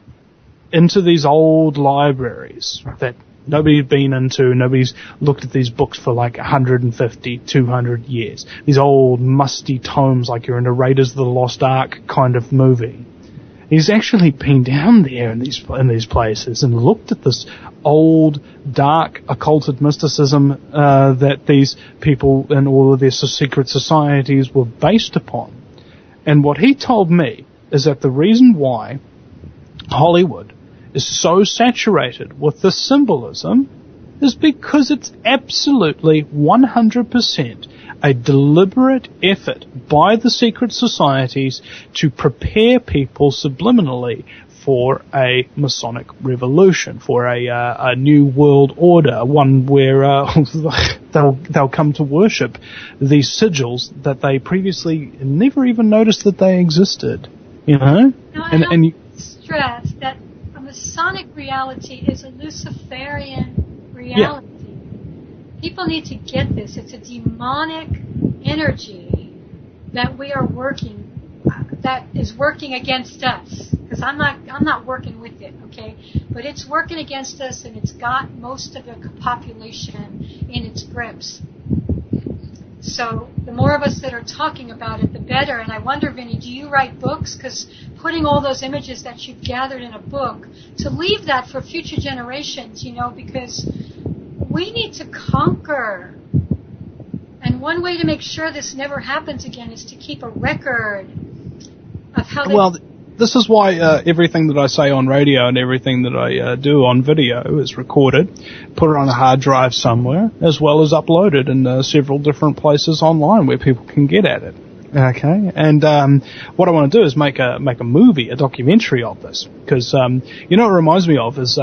into these old libraries that nobody's been into, nobody's looked at these books for 150, 200 years. These old musty tomes like you're in a Raiders of the Lost Ark kind of movie. He's actually been down there in these places and looked at this old, dark, occulted mysticism that these people and all of their secret societies were based upon. And what he told me is that the reason why Hollywood is so saturated with this symbolism is because it's absolutely 100% a deliberate effort by the secret societies to prepare people subliminally for a Masonic revolution, for a new world order, one where they'll come to worship these sigils that they previously never even noticed that they existed. You know, and you stress that a Masonic reality is a Luciferian reality. Yeah. People need to get this. It's a demonic energy that we are working, that is working against us. Because I'm not working with it, okay? But it's working against us, and it's got most of the population in its grips. So the more of us that are talking about it, the better. And I wonder, Vinny, do you write books? Because putting all those images that you've gathered in a book, to leave that for future generations, you know, because we need to conquer. And one way to make sure this never happens again is to keep a record of how they... Well, this is why everything that I say on radio and everything that I do on video is recorded, put it on a hard drive somewhere, as well as uploaded in several different places online where people can get at it. Okay, and what I want to do is make a movie, a documentary of this, because you know what it reminds me of is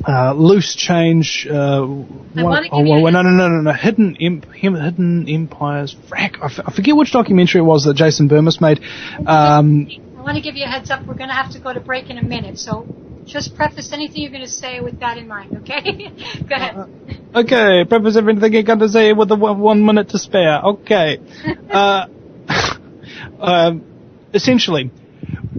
Loose Change. No, Hidden Empires. Frack, I forget which documentary it was that Jason Burmis made. I want to give you a heads up. We're going to have to go to break in a minute, so just preface anything you're going to say with that in mind, okay? Go ahead. Okay, preface everything you're going to say with the 1 minute to spare. Okay. Essentially,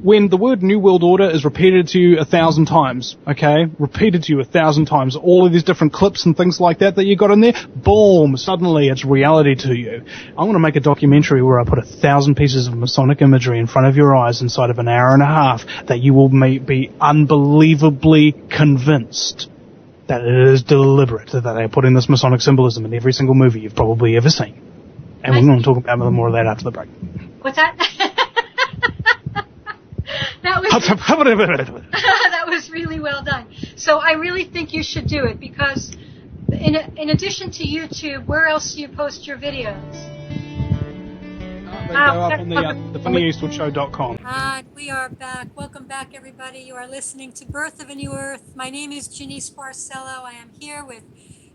when the word New World Order is repeated to you 1,000 times, okay, repeated to you 1,000 times, all of these different clips and things like that you got in there, boom, suddenly it's reality to you. I want to make a documentary where I put 1,000 pieces of Masonic imagery in front of your eyes inside of an hour and a half that you will be unbelievably convinced that it is deliberate, that they're putting this Masonic symbolism in every single movie you've probably ever seen. And we're going to talk about more of that after the break. What's that? That was really well done. So I really think you should do it, because in addition to YouTube, where else do you post your videos? They go up on the VinnyEastwoodShow.com. We are back. Welcome back, everybody. You are listening to Birth of a New Earth. My name is Jeanice Barcelow. I am here with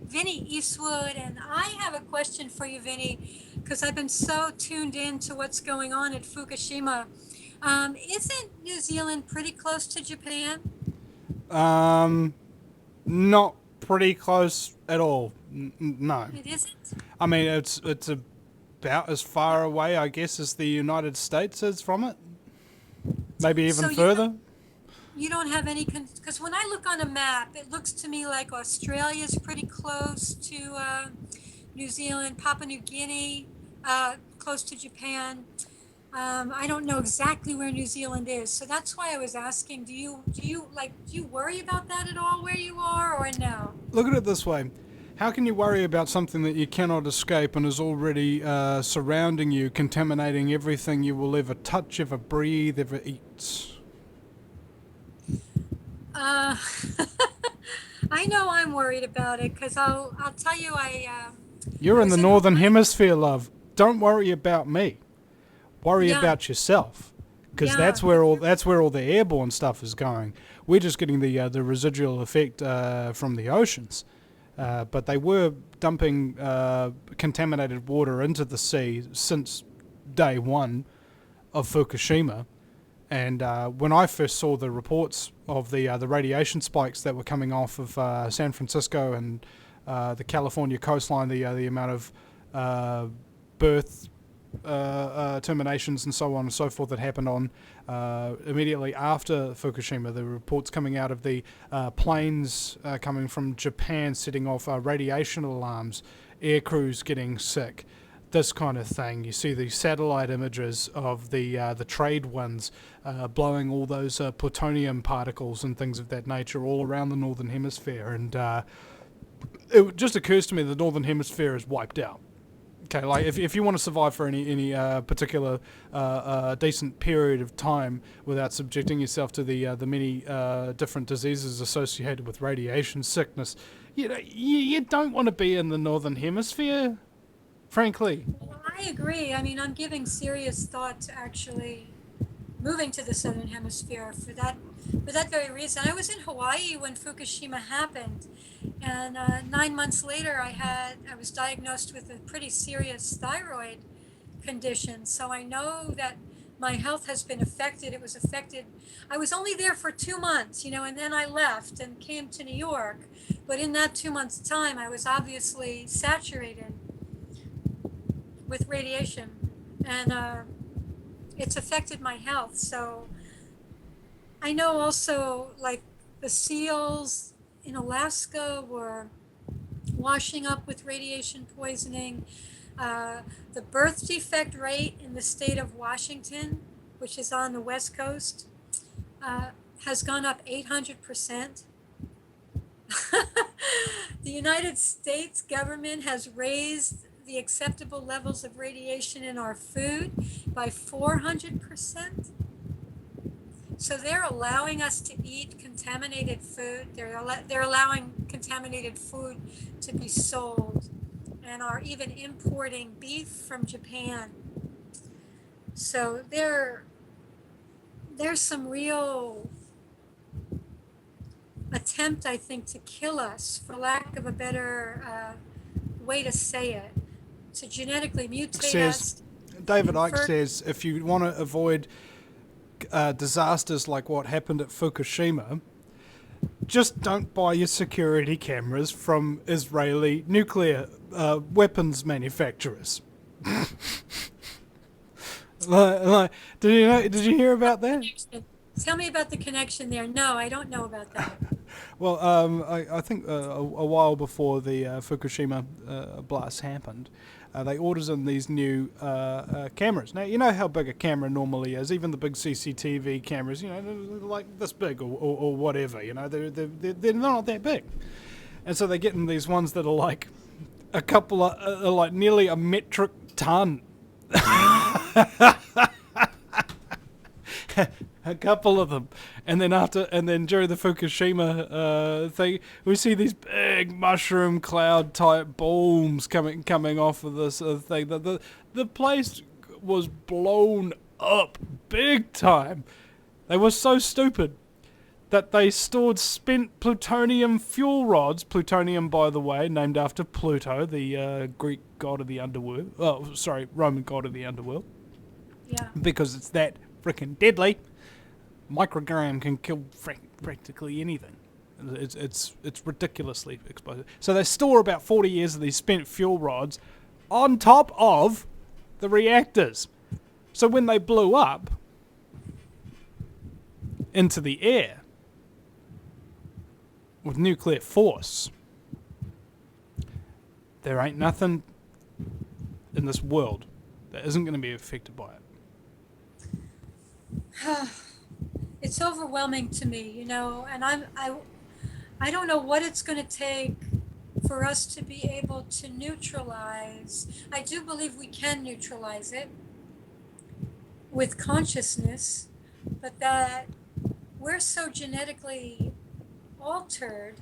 Vinny Eastwood, and I have a question for you, Vinny, because I've been so tuned in to what's going on at Fukushima. Isn't New Zealand pretty close to Japan? Not pretty close at all. No. It isn't? I mean, it's about as far away, I guess, as the United States is from it. Maybe even further. You don't have any... Because when I look on a map, it looks to me like Australia's pretty close to New Zealand, Papua New Guinea, close to Japan. I don't know exactly where New Zealand is, so that's why I was asking. Do you worry about that at all where you are, or no? Look at it this way: how can you worry about something that you cannot escape and is already surrounding you, contaminating everything you will ever touch, ever breathe, ever eat? I know I'm worried about it, because I'll tell you You're in the Northern Hemisphere, love. Don't worry about me. Worry about yourself, because that's where all the airborne stuff is going. We're just getting the residual effect from the oceans, but they were dumping contaminated water into the sea since day one of Fukushima. And when I first saw the reports of the radiation spikes that were coming off of San Francisco and the California coastline, the amount of birth terminations and so on and so forth that happened on immediately after Fukushima. The reports coming out of the planes coming from Japan setting off radiation alarms, air crews getting sick, this kind of thing. You see these satellite images of the trade winds blowing all those plutonium particles and things of that nature all around the northern hemisphere, and it just occurs to me the northern hemisphere is wiped out. Okay, like if you want to survive for any particular decent period of time without subjecting yourself to the many different diseases associated with radiation sickness, you don't want to be in the northern hemisphere, frankly. Well, I agree. I mean, I'm giving serious thought to actually moving to the southern hemisphere for that very reason. I was in Hawaii when Fukushima happened, and 9 months later I was diagnosed with a pretty serious thyroid condition. So I know that my health has been affected. It was affected. I was only there for 2 months, and then I left and came to New York. But in that 2 months' time, I was obviously saturated with radiation, and it's affected my health. So I know also, like, the seals in Alaska were washing up with radiation poisoning. The birth defect rate in the state of Washington, which is on the West Coast, has gone up 800%. The United States government has raised the acceptable levels of radiation in our food by 400%. So they're allowing us to eat contaminated food. They're allowing contaminated food to be sold, and are even importing beef from Japan. So there's some real attempt, I think, to kill us, for lack of a better way to say it, to genetically mutate us. David Icke says, if you want to avoid disasters like what happened at Fukushima, just don't buy your security cameras from Israeli nuclear weapons manufacturers. Did you hear about that? Tell me about the connection there. No, I don't know about that. Well, I think a while before the Fukushima blast happened, they ordered in these new cameras. Now, you know how big a camera normally is. Even the big CCTV cameras, they're like this big or whatever. They're not that big. And so they're getting these ones that are like a couple of, like nearly a metric ton. A couple of them, and then during the Fukushima thing, we see these big mushroom cloud type bombs coming off of this thing. The place was blown up big time. They were so stupid that they stored spent plutonium fuel rods. Plutonium, by the way, named after Pluto, the Greek god of the underworld. Oh, sorry, Roman god of the underworld. Yeah. Because it's that freaking deadly. Microgram can kill practically anything. It's ridiculously explosive. So they store about 40 years of these spent fuel rods on top of the reactors. So when they blew up into the air with nuclear force, there ain't nothing in this world that isn't going to be affected by it. It's overwhelming to me, and I don't know what it's going to take for us to be able to neutralize. I do believe we can neutralize it with consciousness, but that we're so genetically altered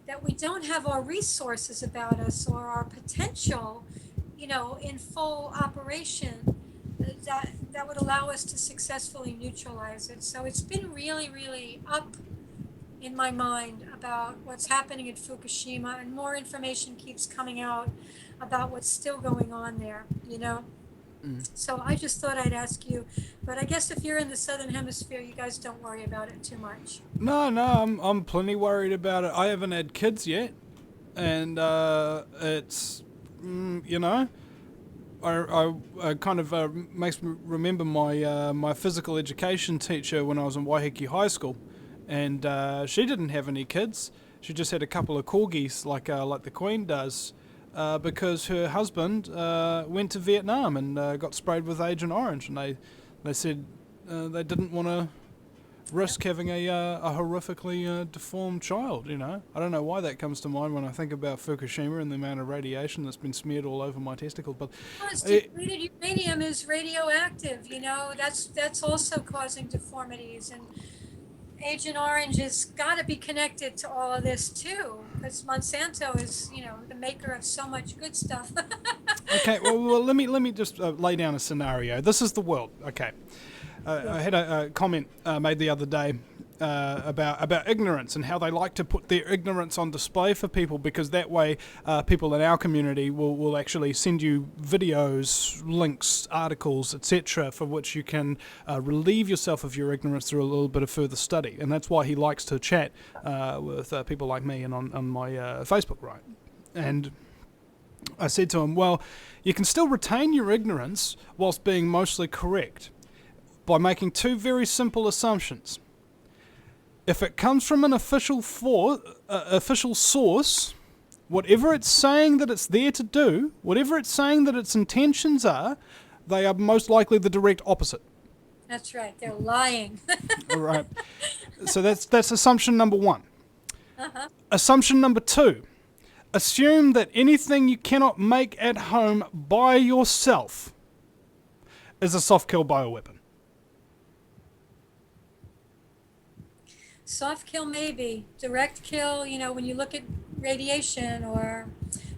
that we don't have our resources about us or our potential, in full operation that would allow us to successfully neutralize it. So it's been really, really up in my mind about what's happening at Fukushima, and more information keeps coming out about what's still going on there, So I just thought I'd ask you, but I guess if you're in the southern hemisphere, you guys don't worry about it too much. No, I'm plenty worried about it. I haven't had kids yet, and it's, I kind of makes me remember my physical education teacher when I was in Waiheke High School, and she didn't have any kids. She just had a couple of corgis like the Queen does, because her husband went to Vietnam and got sprayed with Agent Orange, and they said they didn't want to risk having a horrifically deformed child. You know, I don't know why that comes to mind when I think about Fukushima and the amount of radiation that's been smeared all over my testicles. But depleted uranium is radioactive. You know, that's also causing deformities, and Agent Orange has got to be connected to all of this too, because Monsanto is, you know, the maker of so much good stuff. Okay, well, let me just lay down a scenario. This is the world. Okay. I had a comment made the other day about ignorance and how they like to put their ignorance on display for people, because that way people in our community will actually send you videos, links, articles, etc., for which you can relieve yourself of your ignorance through a little bit of further study. And that's why he likes to chat with people like me and on my Facebook, right? And I said to him, well, you can still retain your ignorance whilst being mostly correct by making two very simple assumptions. If it comes from an official source, whatever it's saying that it's there to do, whatever it's saying that its intentions are, they are most likely the direct opposite. That's right. They're lying. All right. So that's assumption number one. Uh-huh. Assumption number two. Assume that anything you cannot make at home by yourself is a soft kill bioweapon. Soft kill maybe. Direct kill, you know, when you look at radiation or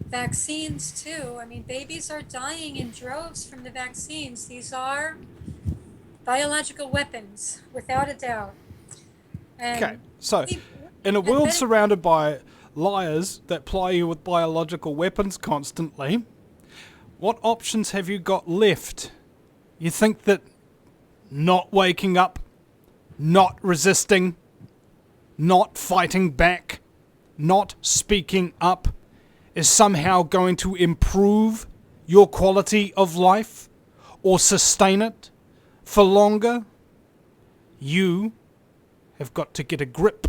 vaccines too. I mean, babies are dying in droves from the vaccines. These are biological weapons, without a doubt. And okay, so in a world surrounded by liars that ply you with biological weapons constantly, what options have you got left? You think that not waking up, not resisting, not fighting back, not speaking up is somehow going to improve your quality of life or sustain it for longer? You have got to get a grip.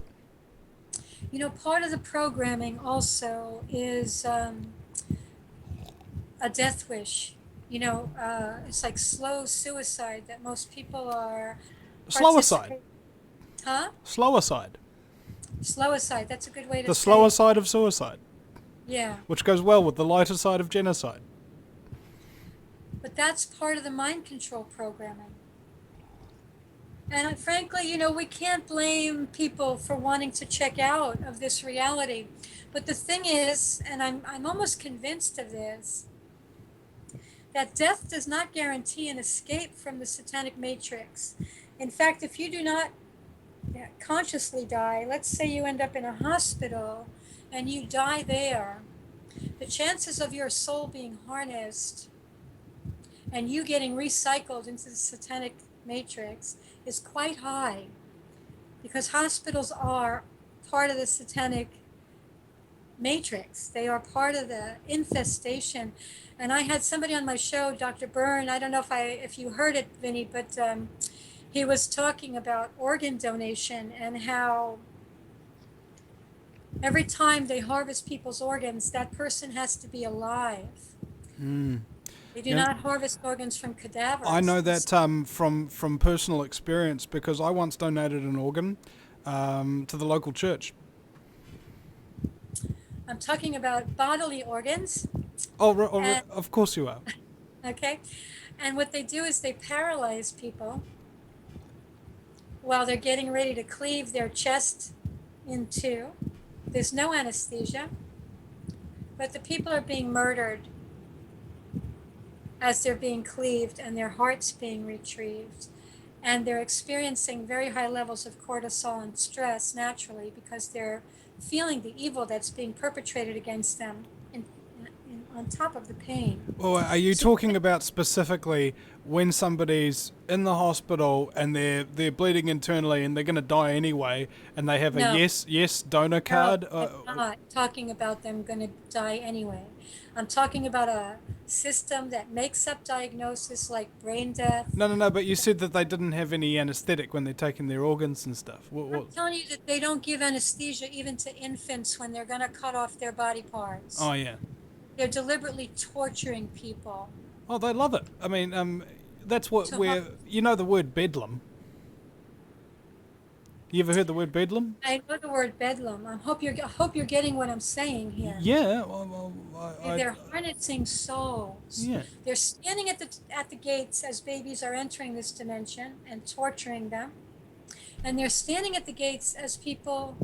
You know, part of the programming also is a death wish. You know, it's like slow suicide that most people are... Slower-side. Huh? Slower-side. Slow-side, that's a good way to say it. The slower side of suicide. Yeah. Which goes well with the lighter side of genocide. But that's part of the mind control programming. And frankly, you know, we can't blame people for wanting to check out of this reality. But the thing is, and I'm almost convinced of this, that death does not guarantee an escape from the satanic matrix. In fact, if you do not consciously die, let's say you end up in a hospital and you die there, the chances of your soul being harnessed and you getting recycled into the satanic matrix is quite high, because hospitals are part of the satanic matrix. They are part of the infestation. And I had somebody on my show, Dr. Byrne, I don't know if you heard it, Vinny, but he was talking about organ donation and how every time they harvest people's organs, that person has to be alive. They do not harvest organs from cadavers. I know that from personal experience, because I once donated an organ to the local church. I'm talking about bodily organs. Of course you are. Okay. And what they do is they paralyze people while they're getting ready to cleave their chest in two. There's no anesthesia, but the people are being murdered as they're being cleaved and their hearts being retrieved. And they're experiencing very high levels of cortisol and stress naturally, because they're feeling the evil that's being perpetrated against them on top of the pain. Well, are you talking about specifically when somebody's in the hospital and they're bleeding internally and they're going to die anyway, and they have a yes donor card? No, I'm not talking about them going to die anyway. I'm talking about a system that makes up diagnosis like brain death. No, but you said that they didn't have any anesthetic when they're taking their organs and stuff. I'm telling you that they don't give anesthesia even to infants when they're going to cut off their body parts. Oh, yeah. They're deliberately torturing people. Oh, they love it. I mean, that's what So you know the word bedlam. You ever heard the word bedlam? I know the word bedlam. I hope you're getting what I'm saying here. Yeah, They're harnessing souls. yeah. They're standing at the gates as babies are entering this dimension and torturing them. And they're standing at the gates as people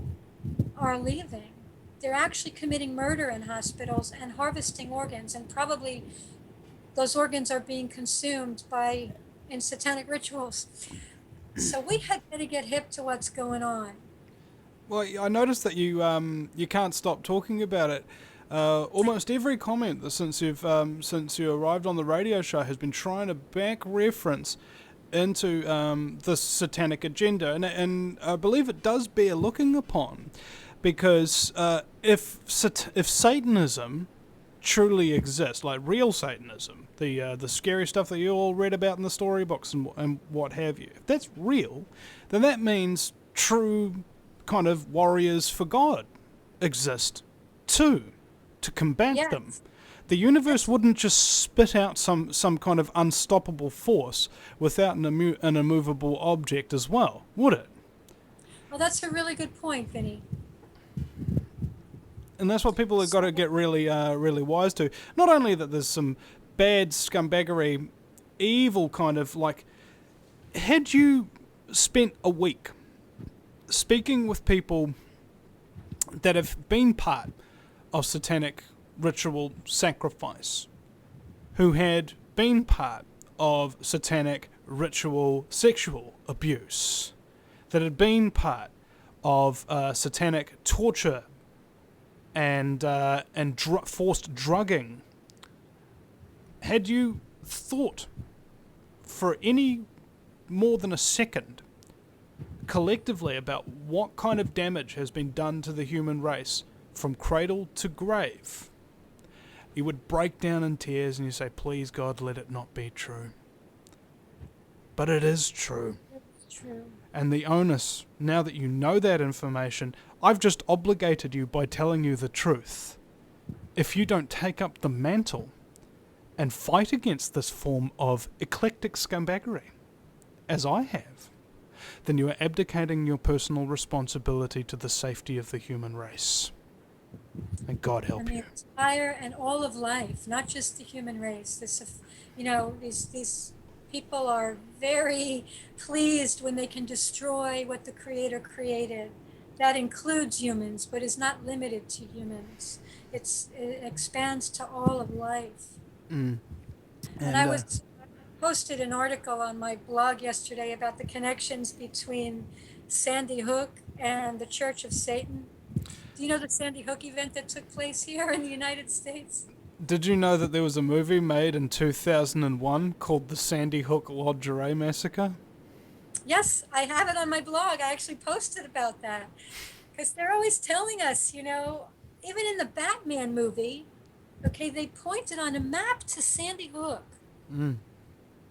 are leaving. They're actually committing murder in hospitals and harvesting organs, and probably those organs are being consumed in satanic rituals. So we had better get hip to what's going on. Well, I noticed that you can't stop talking about it. Almost every comment that since you arrived on the radio show has been trying to back reference into the satanic agenda, and I believe it does bear looking upon, because if Satanism truly exists, like real Satanism, the scary stuff that you all read about in the storybooks and what have you, if that's real, then that means true kind of warriors for God exist too, to combat them. The universe wouldn't just spit out some kind of unstoppable force without an immovable object as well, would it? Well, that's a really good point, Vinny. And that's what people have got to get really wise to. Not only that there's some bad scumbaggery, evil kind of like... Had you spent a week speaking with people that have been part of satanic ritual sacrifice, who had been part of satanic ritual sexual abuse, that had been part of satanic torture and forced drugging, had you thought for any more than a second collectively about what kind of damage has been done to the human race from cradle to grave, you would break down in tears and you say, please God, let it not be true. But it is true. It's true. And the onus, now that you know that information, I've just obligated you by telling you the truth. If you don't take up the mantle and fight against this form of eclectic scumbaggery, as I have, then you are abdicating your personal responsibility to the safety of the human race. And God help and you. the entire and all of life, not just the human race. These people are very pleased when they can destroy what the Creator created. That includes humans, but is not limited to humans. It expands to all of life. And I posted an article on my blog yesterday about the connections between Sandy Hook and the Church of Satan. Do you know the Sandy Hook event that took place here in the United States? did you know that there was a movie made in 2001 called The Sandy Hook Lingerie Massacre? Yes, I have it on my blog. I actually posted about that. Because they're always telling us, even in the Batman movie, okay, they pointed on a map to Sandy Hook.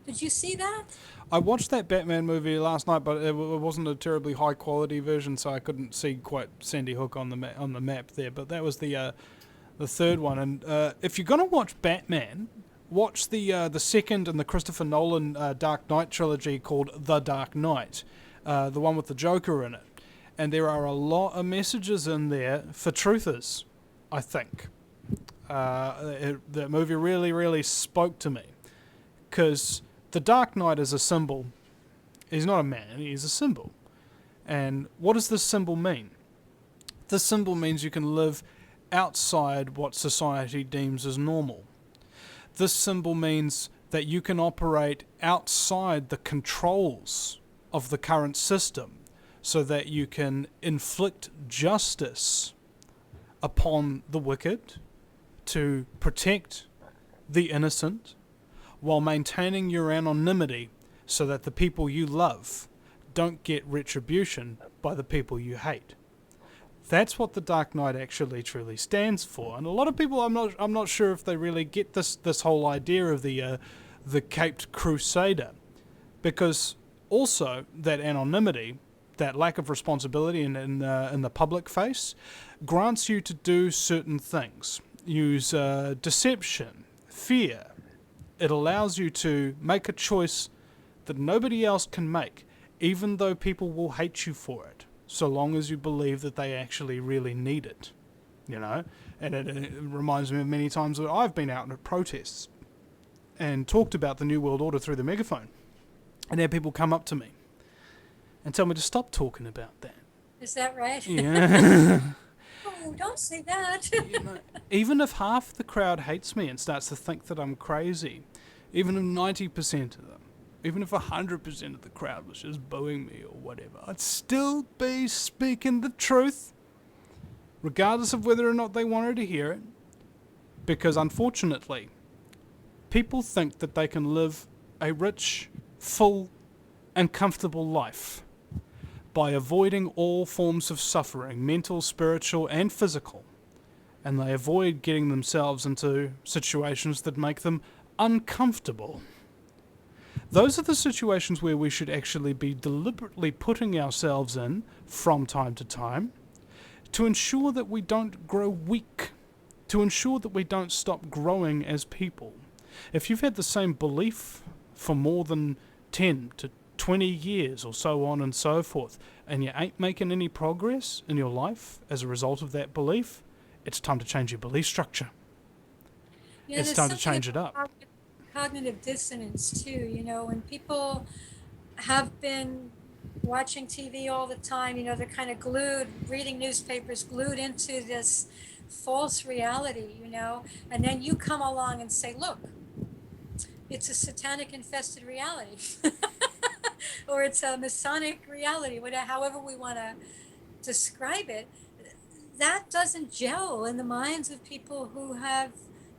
Did you see that? I watched that Batman movie last night, but it wasn't a terribly high quality version, so I couldn't see quite Sandy Hook on the map there. But that was the third one. And if you're gonna watch Batman, watch the second in the Christopher Nolan Dark Knight trilogy called The Dark Knight, the one with the Joker in it. And there are a lot of messages in there for truthers, I think. That movie really, really spoke to me, because the Dark Knight is a symbol. He's not a man, he's a symbol. And what does this symbol mean? This symbol means you can live outside what society deems as normal. This symbol means that you can operate outside the controls of the current system, so that you can inflict justice upon the wicked to protect the innocent, while maintaining your anonymity so that the people you love don't get retribution by the people you hate. That's what the Dark Knight actually truly stands for. And a lot of people, I'm not sure if they really get this whole idea of the Caped Crusader, because also that anonymity, that lack of responsibility in the public face, grants you to do certain things. use deception, fear. It allows you to make a choice that nobody else can make, even though people will hate you for it, so long as you believe that they actually really need it, you know? And it reminds me of many times that I've been out at protests and talked about the New World Order through the megaphone, and had people come up to me and tell me to stop talking about that. Is that right? Yeah. Oh, don't say that. You know, even if half the crowd hates me and starts to think that I'm crazy, even if 90% of them, even if 100% of the crowd was just booing me or whatever, I'd still be speaking the truth, regardless of whether or not they wanted to hear it, because unfortunately, people think that they can live a rich, full, and comfortable life by avoiding all forms of suffering, mental, spiritual, and physical, and they avoid getting themselves into situations that make them uncomfortable. Those are the situations where we should actually be deliberately putting ourselves in from time to time to ensure that we don't grow weak, to ensure that we don't stop growing as people. If you've had the same belief for more than 10 to 20 years or so on and so forth, and you ain't making any progress in your life as a result of that belief, it's time to change your belief structure. Yeah, It's time to change it up. Cognitive dissonance too, you know, when people have been watching TV all the time, you know, they're kind of glued, reading newspapers, glued into this false reality, you know, and then you come along and say, look, it's a satanic infested reality. Or it's a Masonic reality, whatever, however we want to describe it. That doesn't gel in the minds of people who have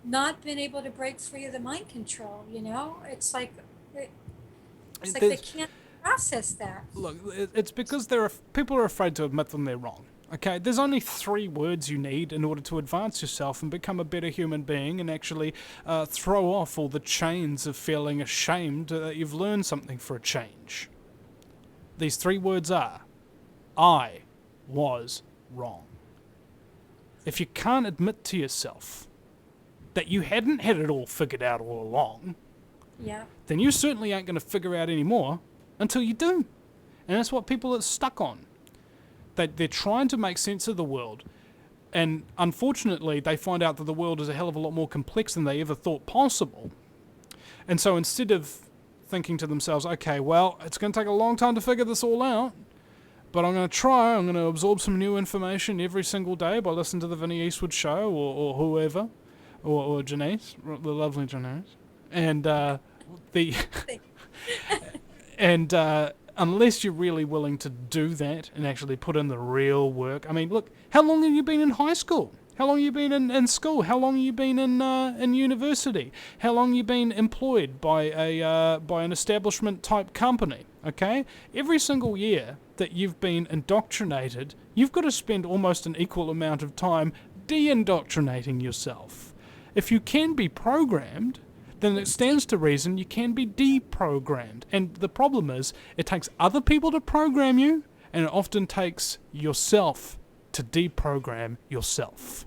not been able to break free of the mind control, you know? It's like they can't process that. Look, it's because people are afraid to admit when they're wrong. Okay, there's only 3 words you need in order to advance yourself and become a better human being and actually throw off all the chains of feeling ashamed that you've learned something for a change. These 3 words are, I was wrong. If you can't admit to yourself that you hadn't had it all figured out all along, Yeah. then you certainly ain't going to figure out any more until you do. And that's what people are stuck on. They're trying to make sense of the world, and unfortunately they find out that the world is a hell of a lot more complex than they ever thought possible. And so instead of thinking to themselves, okay, well, it's going to take a long time to figure this all out, but I'm going to absorb some new information every single day by listening to the Vinny Eastwood show or whoever, or Jeanice, the lovely Jeanice, and unless you're really willing to do that and actually put in the real work. I mean, look, how long have you been in high school? How long have you been in school? How long have you been in university? How long have you been employed by an establishment type company? Okay? Every single year that you've been indoctrinated, you've got to spend almost an equal amount of time de-indoctrinating yourself. If you can be programmed, then it stands to reason you can be deprogrammed. And the problem is, it takes other people to program you, and it often takes yourself to deprogram yourself.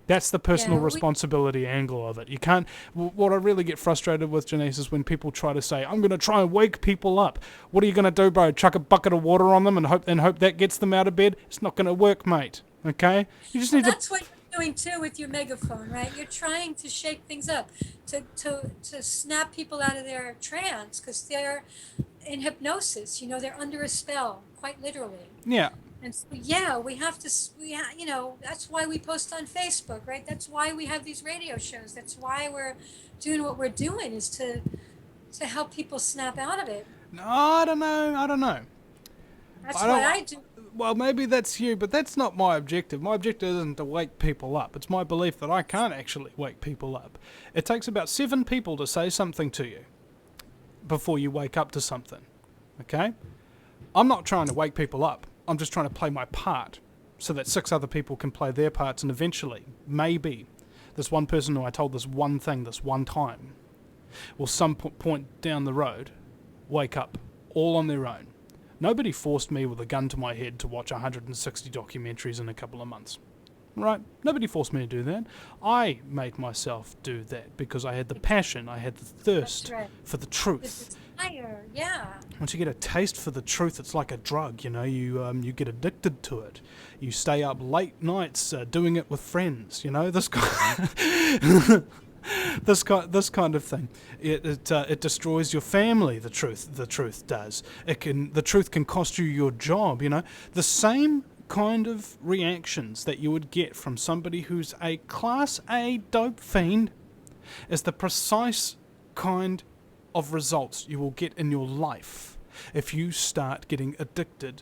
That's the personal responsibility angle of it. You can't... What I really get frustrated with, Jeanice, is when people try to say, I'm going to try and wake people up. What are you going to do, bro? Chuck a bucket of water on them and hope that gets them out of bed? It's not going to work, mate. Okay? You just need to... That's what you're doing too with your megaphone, right? You're trying to shake things up, to snap people out of their trance, because they're in hypnosis. You know, they're under a spell, quite literally. Yeah. And so, yeah, we have to, you know, that's why we post on Facebook, right? That's why we have these radio shows. That's why we're doing what we're doing, is to help people snap out of it. No, I don't know. That's what I do. Well, maybe that's you, but that's not my objective. My objective isn't to wake people up. It's my belief that I can't actually wake people up. It takes about 7 people to say something to you before you wake up to something. Okay? I'm not trying to wake people up. I'm just trying to play my part so that 6 other people can play their parts, and eventually, maybe, this one person who I told this one thing this one time will some point down the road wake up all on their own. Nobody forced me with a gun to my head to watch 160 documentaries in a couple of months. right? Nobody forced me to do that. I made myself do that because I had the passion, I had the thirst for the truth. The desire, yeah. Once you get a taste for the truth, it's like a drug, you know, you get addicted to it. You stay up late nights doing it with friends, you know, this kind this kind of thing. It destroys your family, the truth does. The truth can cost you your job, you know. The same kind of reactions that you would get from somebody who's a Class A dope fiend is the precise kind of results you will get in your life if you start getting addicted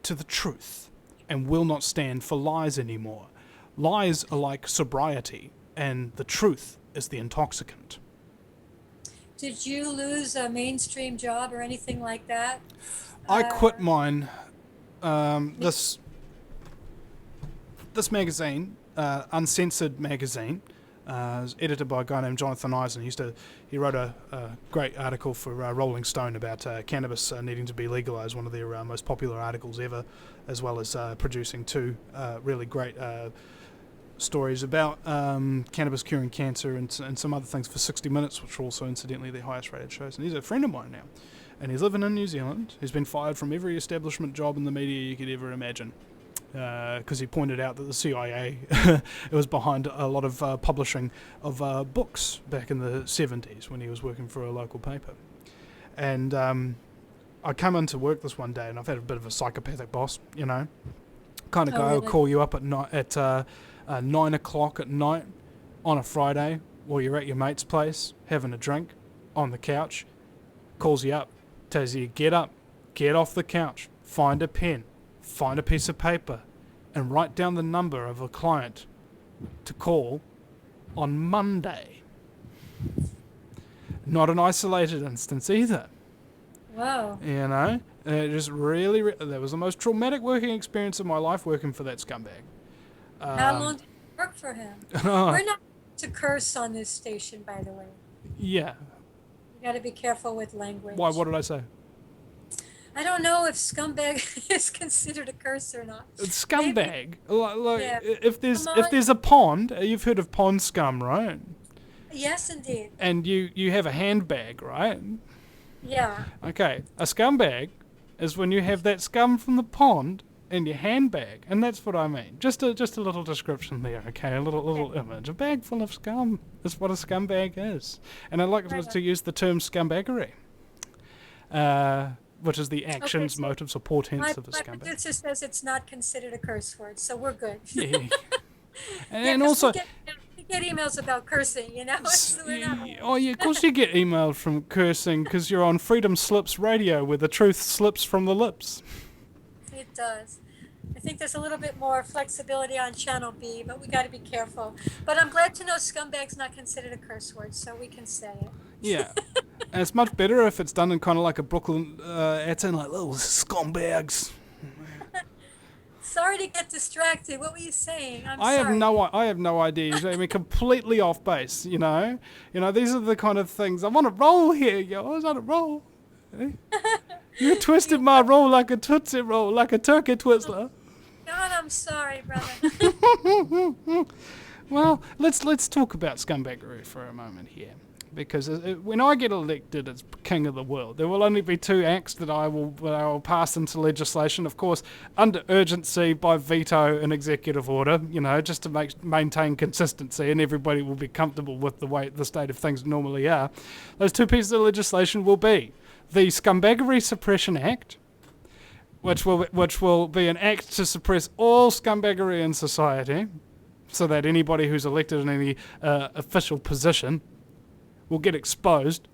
to the truth and will not stand for lies anymore. Lies are like sobriety, and the truth is the intoxicant. Did you lose a mainstream job or anything like that? I quit mine. This magazine, Uncensored magazine, is edited by a guy named Jonathan Eisen. He wrote a great article for Rolling Stone about cannabis needing to be legalized, one of their most popular articles ever, as well as producing two really great stories about cannabis curing cancer and some other things for 60 Minutes, which are also incidentally their highest rated shows. And he's a friend of mine now, and he's living in New Zealand. He's been fired from every establishment job in the media you could ever imagine, because he pointed out that the CIA it was behind a lot of publishing of books back in the 70s when he was working for a local paper. And I come into work this one day, and I've had a bit of a psychopathic boss, you know, kind of guy who'll call you up at night at 9 o'clock at night on a Friday while you're at your mate's place having a drink on the couch, calls you up, tells you to get up, get off the couch, find a pen, find a piece of paper, and write down the number of a client to call on Monday. Not an isolated instance either. Wow. You know, it just really, that was the most traumatic working experience of my life, working for that scumbag. How long did you work for him? We're not to curse on this station, by the way. Yeah. You got to be careful with language. Why? What did I say? I don't know if scumbag is considered a curse or not. It's scumbag. Like, Yeah. if there's a pond, you've heard of pond scum, right? Yes, indeed. And you have a handbag, right? Yeah. Okay, a scumbag is when you have that scum from the pond in your handbag, and that's what I mean. Just a little description there, okay? A little image. A bag full of scum is what a scumbag is. And I like to use the term scumbaggery, which is the actions, so motives, or portents of a My scumbag. producer says it's not considered a curse word, so we're good. Yeah. And, Yeah, and 'cause also... we get emails about cursing, you know? We're not- Oh, yeah, of course you get emailed from cursing because you're on Freedom Slips Radio where the truth slips from the lips. It does. I think there's a little bit more flexibility on Channel B, but we got to be careful. But I'm glad to know scumbag's not considered a curse word, so we can say it. Yeah. And it's much better if it's done in kind of like a Brooklyn accent, like, little scumbags. Sorry to get distracted. What were you saying? I have no idea. I mean, completely off base, you know? You know, these are the kind of things. I'm on a roll here, yo. I was on a roll. Eh? You twisted my roll like a Tootsie Roll, like a turkey twizzler. God, I'm sorry, brother. Well, let's talk about scumbaggery for a moment here, because when I get elected as king of the world, there will only be two acts that I will pass into legislation. Of course, under urgency by veto and executive order. You know, just to maintain consistency, and everybody will be comfortable with the state of things normally are. Those two pieces of legislation will be the Scumbaggery Suppression Act, which will be an act to suppress all scumbaggery in society, so that anybody who's elected in any official position will get exposed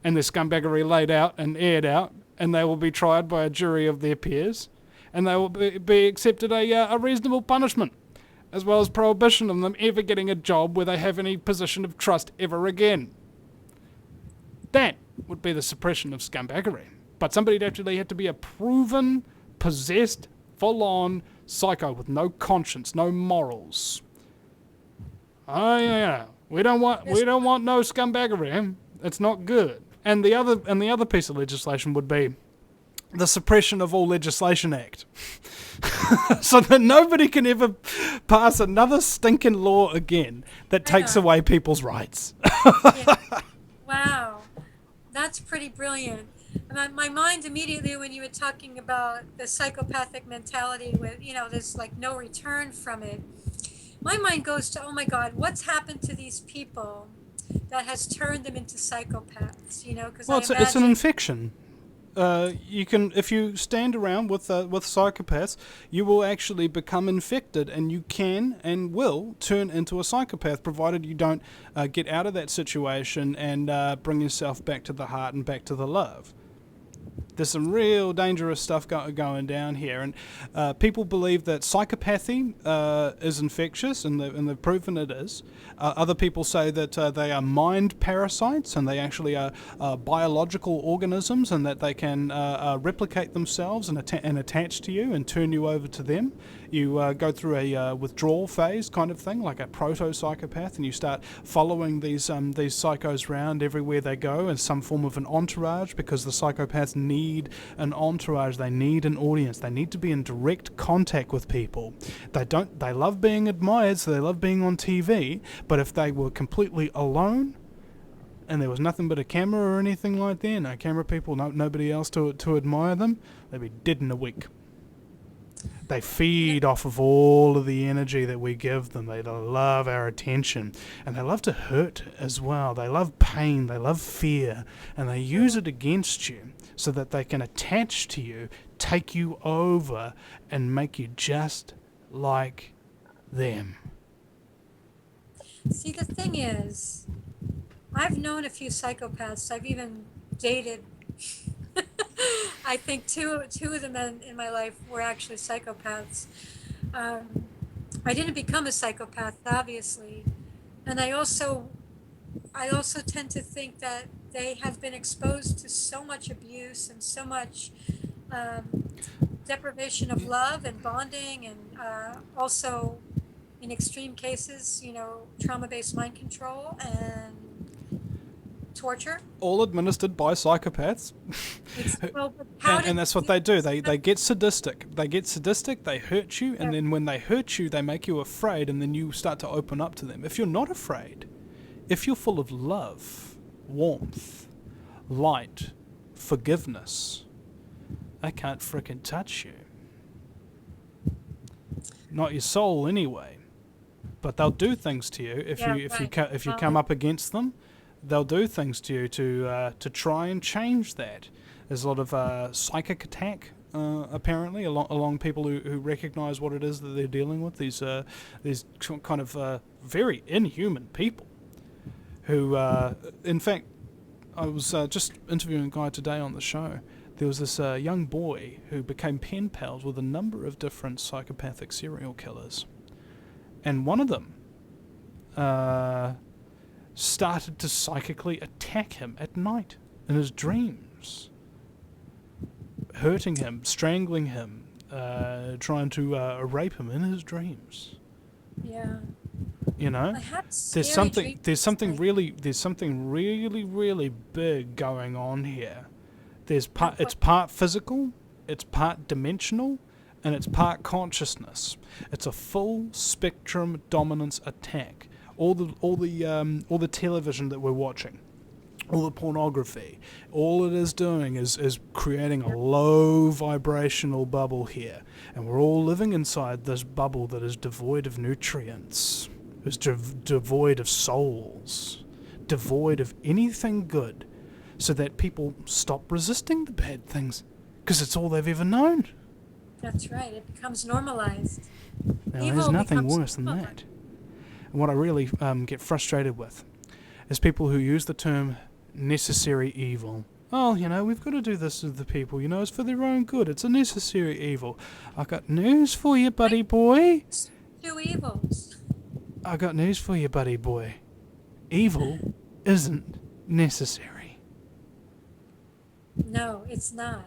and their scumbaggery laid out and aired out, and they will be tried by a jury of their peers, and they will be accepted a reasonable punishment, as well as prohibition of them ever getting a job where they have any position of trust ever again. That would be the suppression of scumbaggery. But somebody'd actually have to be a proven, possessed, full-on psycho with no conscience, no morals. Oh yeah, we don't want no scumbaggery. It's not good. And the other piece of legislation would be the Suppression of All Legislation Act. So that nobody can ever pass another stinking law again that takes away people's rights. Yeah. Wow. That's pretty brilliant. My mind immediately, when you were talking about the psychopathic mentality with, there's like no return from it, my mind goes to, oh my God, what's happened to these people that has turned them into psychopaths? Because Well, it's an infection. You can, if you stand around with psychopaths, you will actually become infected, and you can and will turn into a psychopath, provided you don't get out of that situation and bring yourself back to the heart and back to the love. There's some real dangerous stuff going down here, and people believe that psychopathy is infectious, and they've proven it is. Other people say that they are mind parasites, and they actually are biological organisms, and that they can replicate themselves and attach to you and turn you over to them. You go through a withdrawal phase kind of thing, like a proto-psychopath, and you start following these psychos around everywhere they go as some form of an entourage, because the psychopaths need an entourage, they need an audience, they need to be in direct contact with people. They love being admired, so they love being on TV, but if they were completely alone and there was nothing but a camera or anything like that, no camera people, nobody else to admire them, they'd be dead in a week. They feed off of all of the energy that we give them. They love our attention. And they love to hurt as well. They love pain. They love fear. And they use it against you so that they can attach to you, take you over, and make you just like them. See, the thing is, I've known a few psychopaths. I've even dated. I think two of the men in my life were actually psychopaths. I didn't become a psychopath, obviously, and I also tend to think that they have been exposed to so much abuse and so much deprivation of love and bonding, and also, in extreme cases, trauma-based mind control and torture. All administered by psychopaths. And that's what they do. They get sadistic. They hurt you, and then when they hurt you, they make you afraid, and then you start to open up to them. If you're not afraid, if you're full of love, warmth, light, forgiveness, they can't frickin' touch you. Not your soul anyway. But they'll do things to you if you come up against them. They'll do things to you to try and change that. There's a lot of psychic attack, apparently, along people who recognise what it is that they're dealing with. These kind of very inhuman people who, in fact, I was just interviewing a guy today on the show. There was this young boy who became pen pals with a number of different psychopathic serial killers. And one of them started to psychically attack him at night in his dreams, hurting him, strangling him, trying to rape him in his dreams. Yeah. There's something really, really big going on here. It's part physical, it's part dimensional, and it's part consciousness. It's a full spectrum dominance attack. All the television that we're watching, all the pornography, all it is doing is creating a low vibrational bubble here, and we're all living inside this bubble that is devoid of nutrients, is devoid of souls, devoid of anything good, so that people stop resisting the bad things, because it's all they've ever known. That's right. It becomes normalized. Now, there's nothing worse than that. And what I really get frustrated with is people who use the term necessary evil. Oh, we've got to do this with the people. It's for their own good. It's a necessary evil. I got news for you, buddy boy. Two evils. I got news for you, buddy boy. Evil isn't necessary. No, it's not.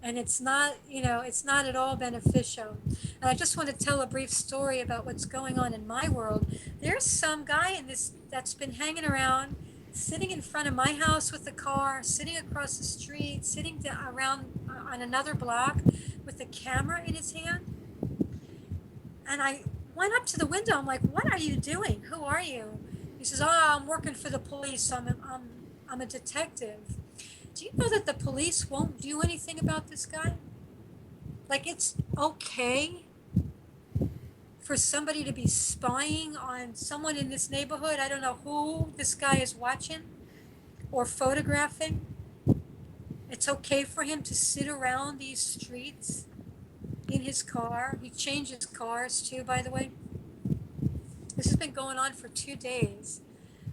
And it's not, it's not at all beneficial. And I just want to tell a brief story about what's going on in my world. There's some guy that's been hanging around sitting in front of my house with the car, sitting across the street, sitting around on another block with a camera in his hand. And I went up to the window. I'm like, "What are you doing? Who are you?" He says, "Oh, I'm working for the police. I'm a detective." Do you know that the police won't do anything about this guy? Like, it's okay for somebody to be spying on someone in this neighborhood. I don't know who this guy is watching or photographing. It's okay for him to sit around these streets in his car. He changes cars too, by the way. This has been going on for 2 days.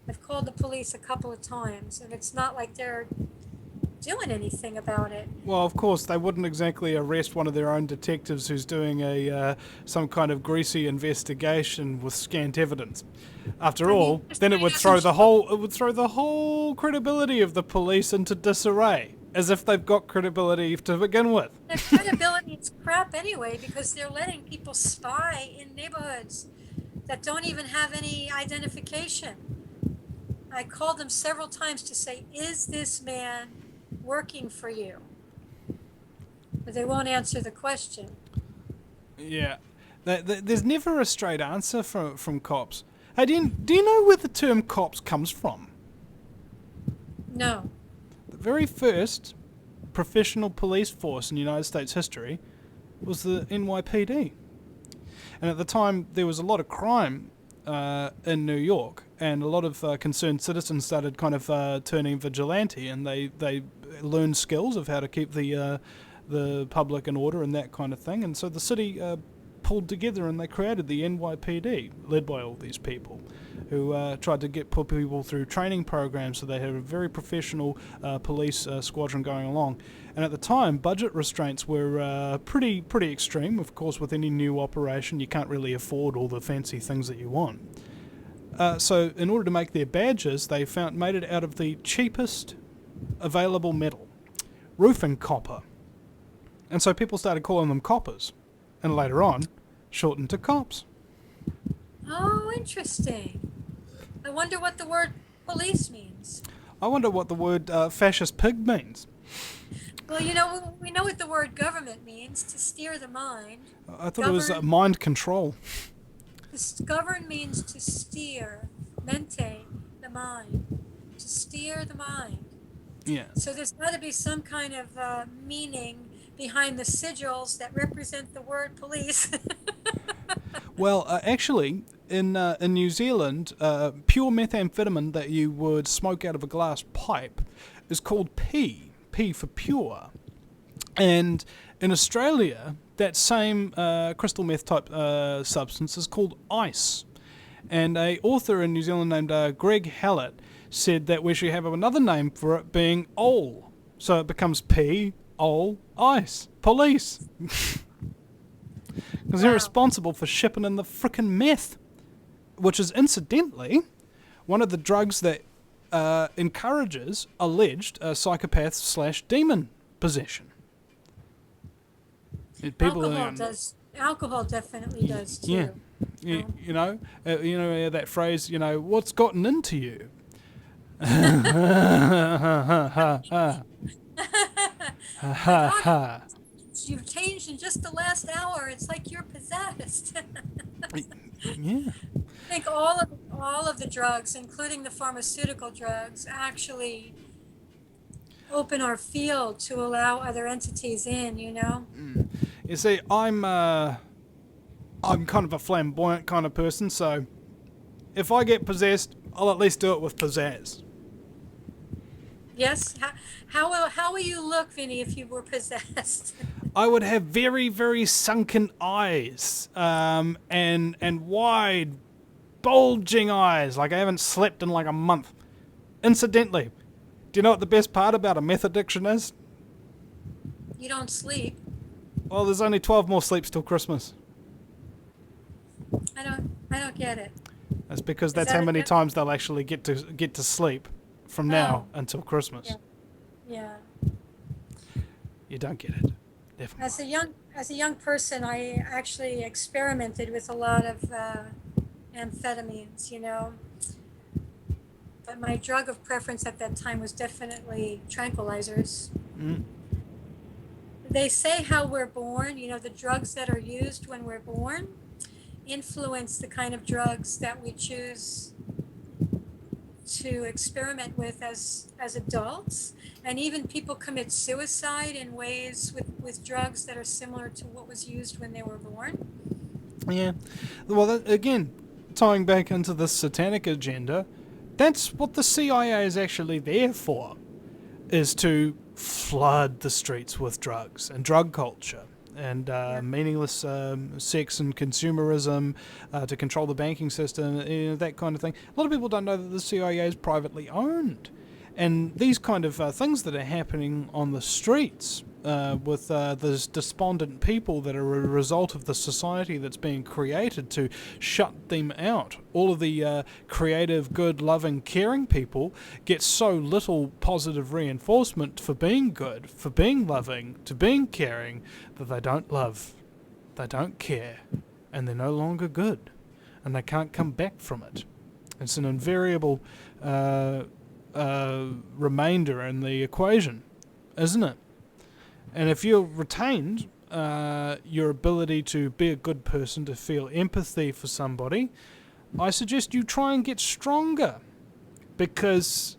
I've called the police a couple of times, and it's not like they're doing anything about it. Well, of course, they wouldn't exactly arrest one of their own detectives who's doing some kind of greasy investigation with scant evidence. After all, then it would throw the whole credibility of the police into disarray, as if they've got credibility to begin with. Their credibility is crap anyway, because they're letting people spy in neighborhoods that don't even have any identification. I called them several times to say, "Is this man working for you?" But they won't answer the question. Yeah. There's never a straight answer from cops. Hey, do you know where the term cops comes from? No. The very first professional police force in United States history was the NYPD. And at the time, there was a lot of crime in New York, and a lot of concerned citizens started kind of turning vigilante, and they learned skills of how to keep the public in order and that kind of thing. And so the city pulled together and they created the NYPD, led by all these people who tried to put people through training programs, so they had a very professional police squadron going along. And at the time, budget restraints were pretty extreme. Of course, with any new operation, you can't really afford all the fancy things that you want. So in order to make their badges, they made it out of the cheapest available metal, roofing copper. And so people started calling them coppers, and later on, shortened to cops. Oh, interesting. I wonder what the word police means. I wonder what the word fascist pig means. Well, you know, we know what the word government means, to steer the mind. I thought it was mind control. Govern means to steer, mente, the mind, to steer the mind. Yeah. So there's got to be some kind of meaning behind the sigils that represent the word police. Well, actually, in New Zealand, pure methamphetamine that you would smoke out of a glass pipe is called P for pure. And in Australia, that same crystal meth type substance is called ice. And an author in New Zealand named Greg Hallett said that we should have another name for it, being OL. So it becomes P, OL, ice, police. Because they're responsible for shipping in the frickin' meth, which is incidentally one of the drugs that encourages alleged psychopath/demon possession. Alcohol definitely does too. Yeah, you know that phrase. You know, what's gotten into you? You've changed in just the last hour. It's like you're possessed. Yeah. I think all of the drugs, including the pharmaceutical drugs, actually open our field to allow other entities in. You know. You see, I'm kind of a flamboyant kind of person, so if I get possessed, I'll at least do it with pizzazz. Yes. How will you look, Vinny, if you were possessed? I would have very, very sunken eyes, and wide, bulging eyes, like I haven't slept in like a month. Incidentally, do you know what the best part about a meth addiction is? You don't sleep. Well, there's only 12 more sleeps till Christmas. I don't get it. That's because that's how many times they'll actually get to sleep from now until Christmas. Yeah. You don't get it. Definitely. As a young person, I actually experimented with a lot of amphetamines, you know. but my drug of preference at that time was definitely tranquilizers. They say how we're born, the drugs that are used when we're born influence the kind of drugs that we choose to experiment with as adults. And even people commit suicide in ways with drugs that are similar to what was used when they were born. Yeah. Well, again, tying back into the satanic agenda, that's what the CIA is actually there for, is to flood the streets with drugs and drug culture and meaningless sex and consumerism to control the banking system, that kind of thing. A lot of people don't know that the CIA is privately owned. And these kind of things that are happening on the streets with those despondent people that are a result of the society that's being created to shut them out. All of the creative, good, loving, caring people get so little positive reinforcement for being good, for being loving, to being caring, that they don't love, they don't care, and they're no longer good, and they can't come back from it. It's an invariable remainder in the equation, isn't it? And if you've retained your ability to be a good person, to feel empathy for somebody, I suggest you try and get stronger, because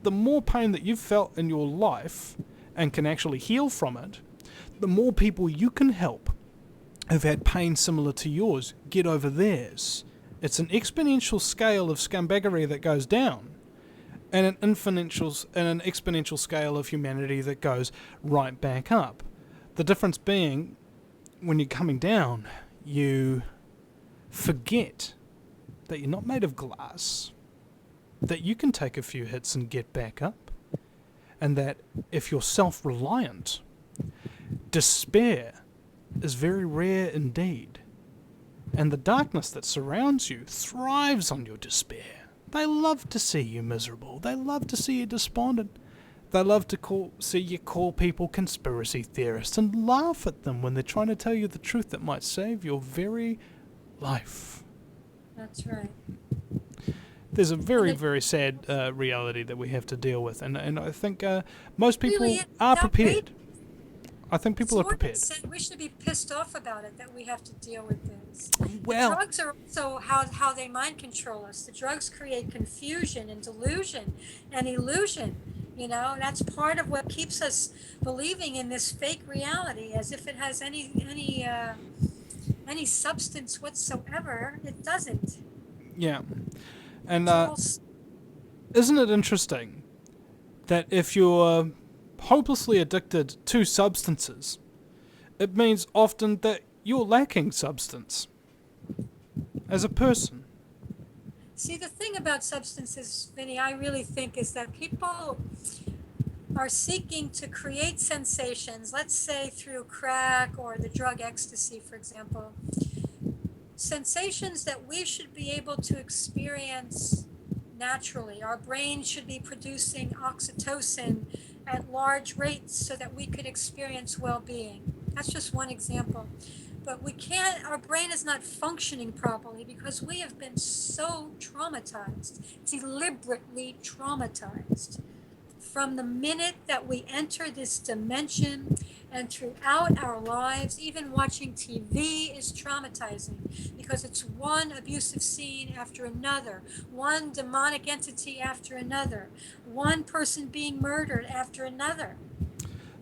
the more pain that you've felt in your life and can actually heal from it, the more people you can help who've had pain similar to yours get over theirs. It's an exponential scale of scumbaggery that goes down, and an exponential scale of humanity that goes right back up. The difference being, when you're coming down, you forget that you're not made of glass, that you can take a few hits and get back up, and that if you're self-reliant, despair is very rare indeed. And the darkness that surrounds you thrives on your despair. They love to see you miserable. They love to see you despondent. They love to see you call people conspiracy theorists and laugh at them when they're trying to tell you the truth that might save your very life. That's right. There's a very, very sad reality that we have to deal with, and I think most people Really, are prepared. I think people are prepared. We should be pissed off about it, that we have to deal with this. Well, the drugs are also how they mind control us. The drugs create confusion and delusion and illusion. That's part of what keeps us believing in this fake reality, as if it has any substance whatsoever. It doesn't. Yeah, and isn't it interesting that if you're hopelessly addicted to substances, it means often that you're lacking substance as a person? See, the thing about substances, Vinny, I really think, is that people are seeking to create sensations, let's say through crack or the drug ecstasy, for example, sensations that we should be able to experience naturally. Our brain should be producing oxytocin at large rates so that we could experience well-being. That's just one example. But we can't, our brain is not functioning properly because we have been so traumatized, deliberately traumatized. From the minute that we enter this dimension and throughout our lives, even watching TV is traumatizing because it's one abusive scene after another, one demonic entity after another, one person being murdered after another.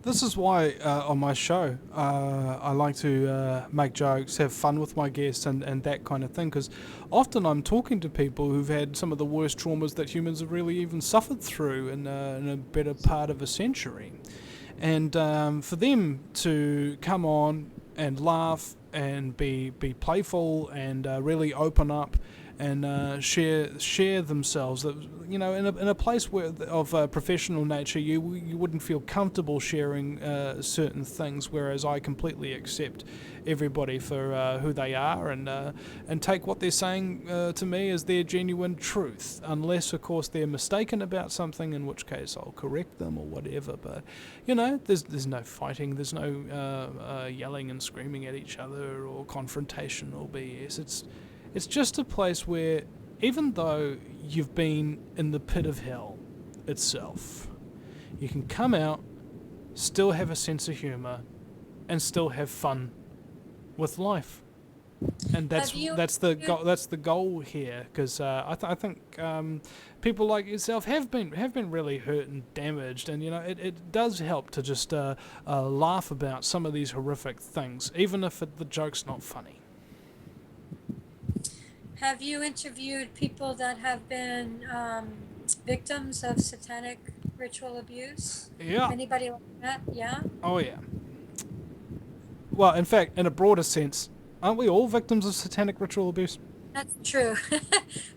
This is why on my show I like to make jokes, have fun with my guests and that kind of thing, because often I'm talking to people who've had some of the worst traumas that humans have really even suffered through in a better part of a century. And for them to come on and laugh and be playful and really open up and share themselves, in a place where of a professional nature you wouldn't feel comfortable sharing certain things, whereas I completely accept everybody for who they are and take what they're saying to me as their genuine truth, unless of course they're mistaken about something, in which case I'll correct them or whatever. But there's no fighting, there's no yelling and screaming at each other or confrontation or BS. It's just a place where even though you've been in the pit of hell itself, you can come out, still have a sense of humour, and still have fun with life. And that's the goal here, because I think people like yourself have been really hurt and damaged, and it does help to just laugh about some of these horrific things, even if the joke's not funny. Have you interviewed people that have been victims of satanic ritual abuse? Yeah. Anybody like that? Yeah. Oh yeah. Well, in fact, in a broader sense, aren't we all victims of satanic ritual abuse? That's true.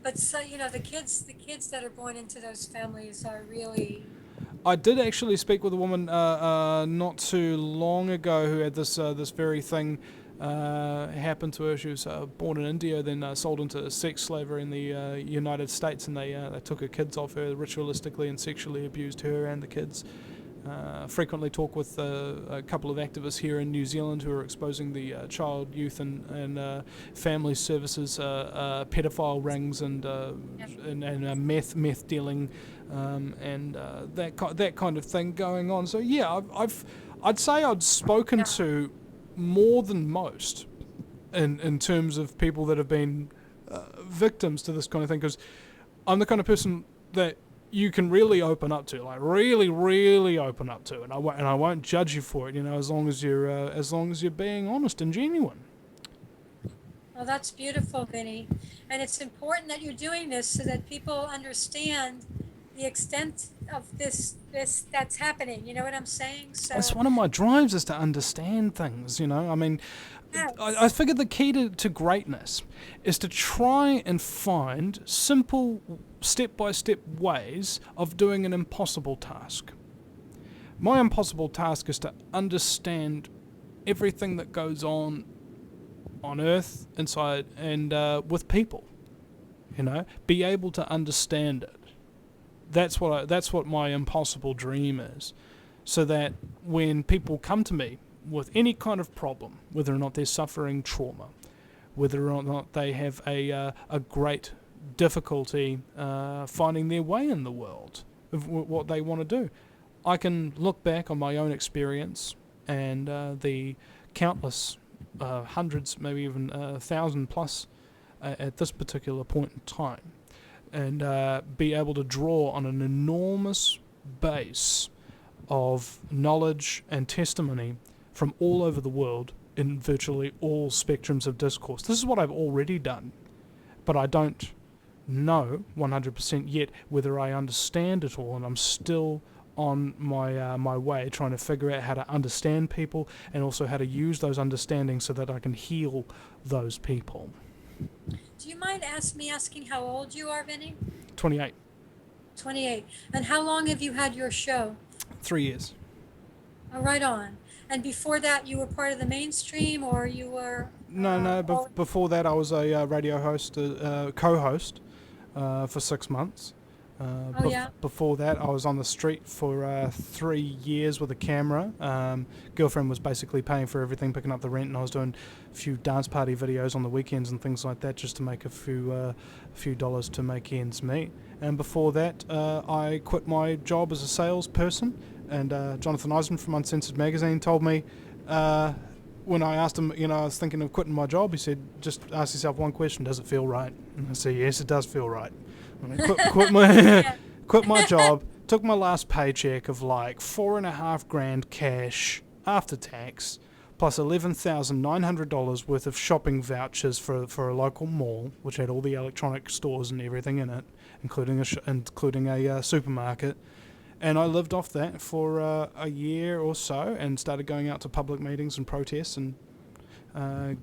But so the kids that are born into those families are really. I did actually speak with a woman not too long ago who had this very thing happened to her. She was born in India, then sold into sex slavery in the United States, and they took her kids off her ritualistically and sexually abused her and the kids. Frequently talk with a couple of activists here in New Zealand who are exposing the child, youth, and family services, pedophile rings, and meth dealing, and that kind of thing going on. So yeah, I'd say I'd spoken to more than most in terms of people that have been victims to this kind of thing, because I'm the kind of person that you can really open up to, like really, really open up to, and I won't judge you for it, as long as you're being honest and genuine. Well, that's beautiful, Vinny, and it's important that you're doing this so that people understand the extent of this that's happening. You know what I'm saying? So that's one of my drives, is to understand things. I mean, yes. I figured the key to greatness is to try and find simple, step-by-step ways of doing an impossible task. My impossible task is to understand everything that goes on Earth, inside, and with people. Be able to understand it. That's what my impossible dream is, so that when people come to me with any kind of problem, whether or not they're suffering trauma, whether or not they have a great difficulty finding their way in the world of what they want to do, I can look back on my own experience and the countless hundreds, maybe even 1,000 plus at this particular point in time, and be able to draw on an enormous base of knowledge and testimony from all over the world in virtually all spectrums of discourse. This is what I've already done, but I don't know 100% yet whether I understand it all, and I'm still on my way trying to figure out how to understand people and also how to use those understandings so that I can heal those people. Do you mind asking how old you are, Vinny? 28. 28. And how long have you had your show? 3 years. Oh, right on. And before that, you were part of the mainstream, or you were... Before that, I was a radio host, co-host for 6 months. Before that, I was on the street for 3 years with a camera. Girlfriend was basically paying for everything, picking up the rent, and I was doing a few dance party videos on the weekends and things like that, just to make a few dollars to make ends meet. And before that, I quit my job as a salesperson. And Jonathan Eisman from Uncensored Magazine told me, when I asked him, I was thinking of quitting my job, he said, just ask yourself one question: does it feel right? And I said, yes, it does feel right. And I quit my job, took my last paycheck of like $4,500 cash after tax, plus $11,900 worth of shopping vouchers for a local mall, which had all the electronic stores and everything in it, including a supermarket. And I lived off that for a year or so, and started going out to public meetings and protests and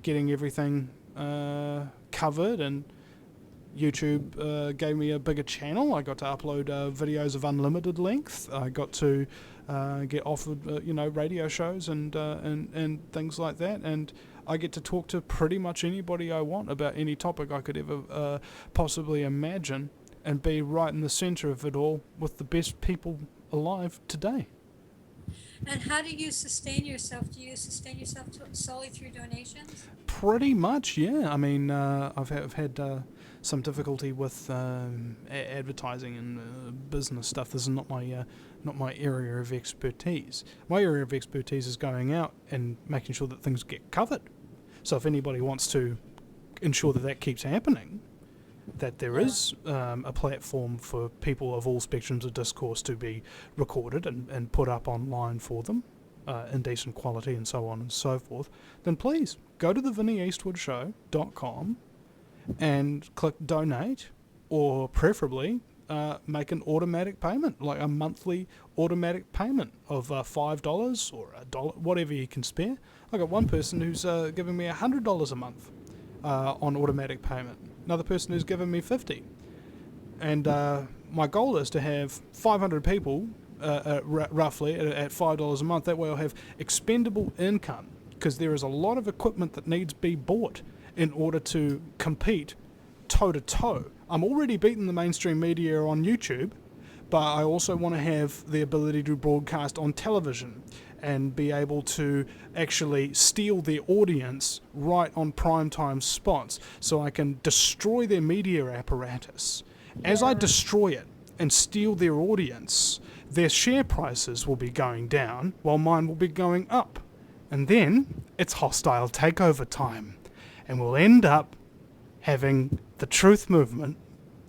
getting everything covered. And YouTube gave me a bigger channel. I got to upload videos of unlimited length. I got to get offered, radio shows and things like that. And I get to talk to pretty much anybody I want about any topic I could ever possibly imagine, and be right in the center of it all with the best people alive today. And how do you sustain yourself? Do you sustain yourself solely through donations? Pretty much, yeah. I mean, I've had some difficulty with advertising and business stuff. This is not my area of expertise. My area of expertise is going out and making sure that things get covered. So if anybody wants to ensure that that keeps happening, that there is a platform for people of all spectrums of discourse to be recorded and put up online for them in decent quality and so on and so forth, then please go to the VinnyEastwoodShow.com and click donate, or preferably make an automatic payment, like a monthly automatic payment of $5 or $1, whatever you can spare. I got one person who's giving me $100 a month on automatic payment. Another person who's given me $50. And my goal is to have 500 people, roughly, at $5 a month. That way I'll have expendable income, because there is a lot of equipment that needs to be bought in order to compete toe-to-toe. I'm already beating the mainstream media on YouTube, but I also want to have the ability to broadcast on television and be able to actually steal their audience right on primetime spots, so I can destroy their media apparatus. As I destroy it and steal their audience, their share prices will be going down while mine will be going up. And then it's hostile takeover time. And we'll end up having the truth movement,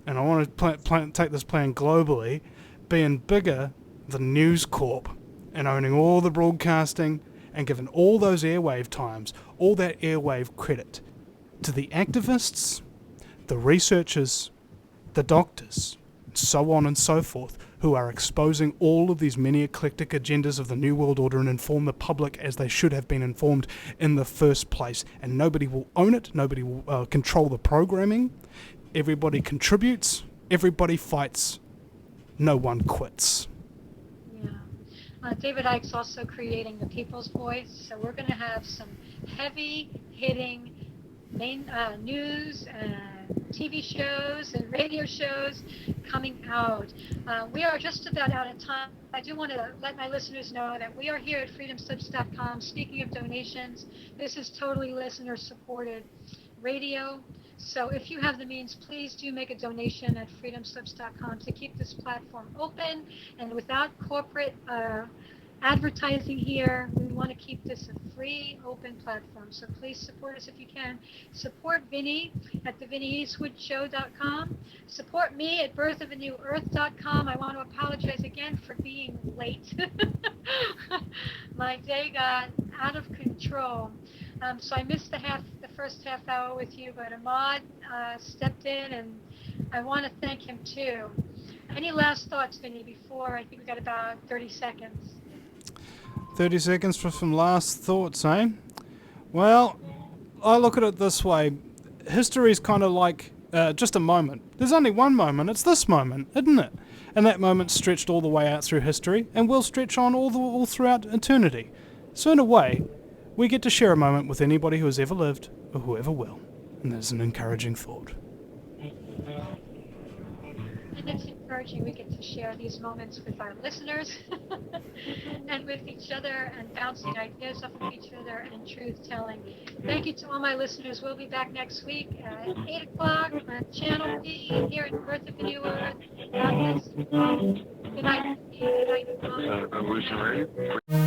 and I want to take this plan globally, being bigger than News Corp and owning all the broadcasting and giving all those airwave times, all that airwave credit to the activists, the researchers, the doctors, so on and so forth, who are exposing all of these many eclectic agendas of the New World Order and inform the public as they should have been informed in the first place. And nobody will own it, nobody will control the programming, everybody contributes, everybody fights, no one quits. Yeah. David Icke's also creating the People's Voice, so we're going to have some heavy-hitting main news and TV shows and radio shows coming out. We are just about out of time. I do want to let my listeners know that we are here at freedomslips.com. Speaking of donations, this is totally listener-supported radio. So if you have the means, please do make a donation at freedomslips.com to keep this platform open and without corporate advertising here. We want to keep this a free, open platform. So please support us if you can. Support Vinny at thevinnyeastwoodshow.com. Support me at birthofannewearth.com. I want to apologize again for being late. My day got out of control. So I missed the first half hour with you, but Ahmad stepped in, and I want to thank him too. Any last thoughts, Vinny, before I think we got about 30 seconds? 30 seconds for some last thoughts, eh? Well, I look at it this way. History is kind of like just a moment. There's only one moment. It's this moment, isn't it? And that moment's stretched all the way out through history and will stretch on all throughout eternity. So in a way, we get to share a moment with anybody who has ever lived or who ever will. And that's an encouraging thought. And it's encouraging. We get to share these moments with our listeners and with each other and bouncing ideas off of each other and truth-telling. Thank you to all my listeners. We'll be back next week at 8 o'clock on Channel B here in Birth of a New Earth. God bless you. Good night. Good night.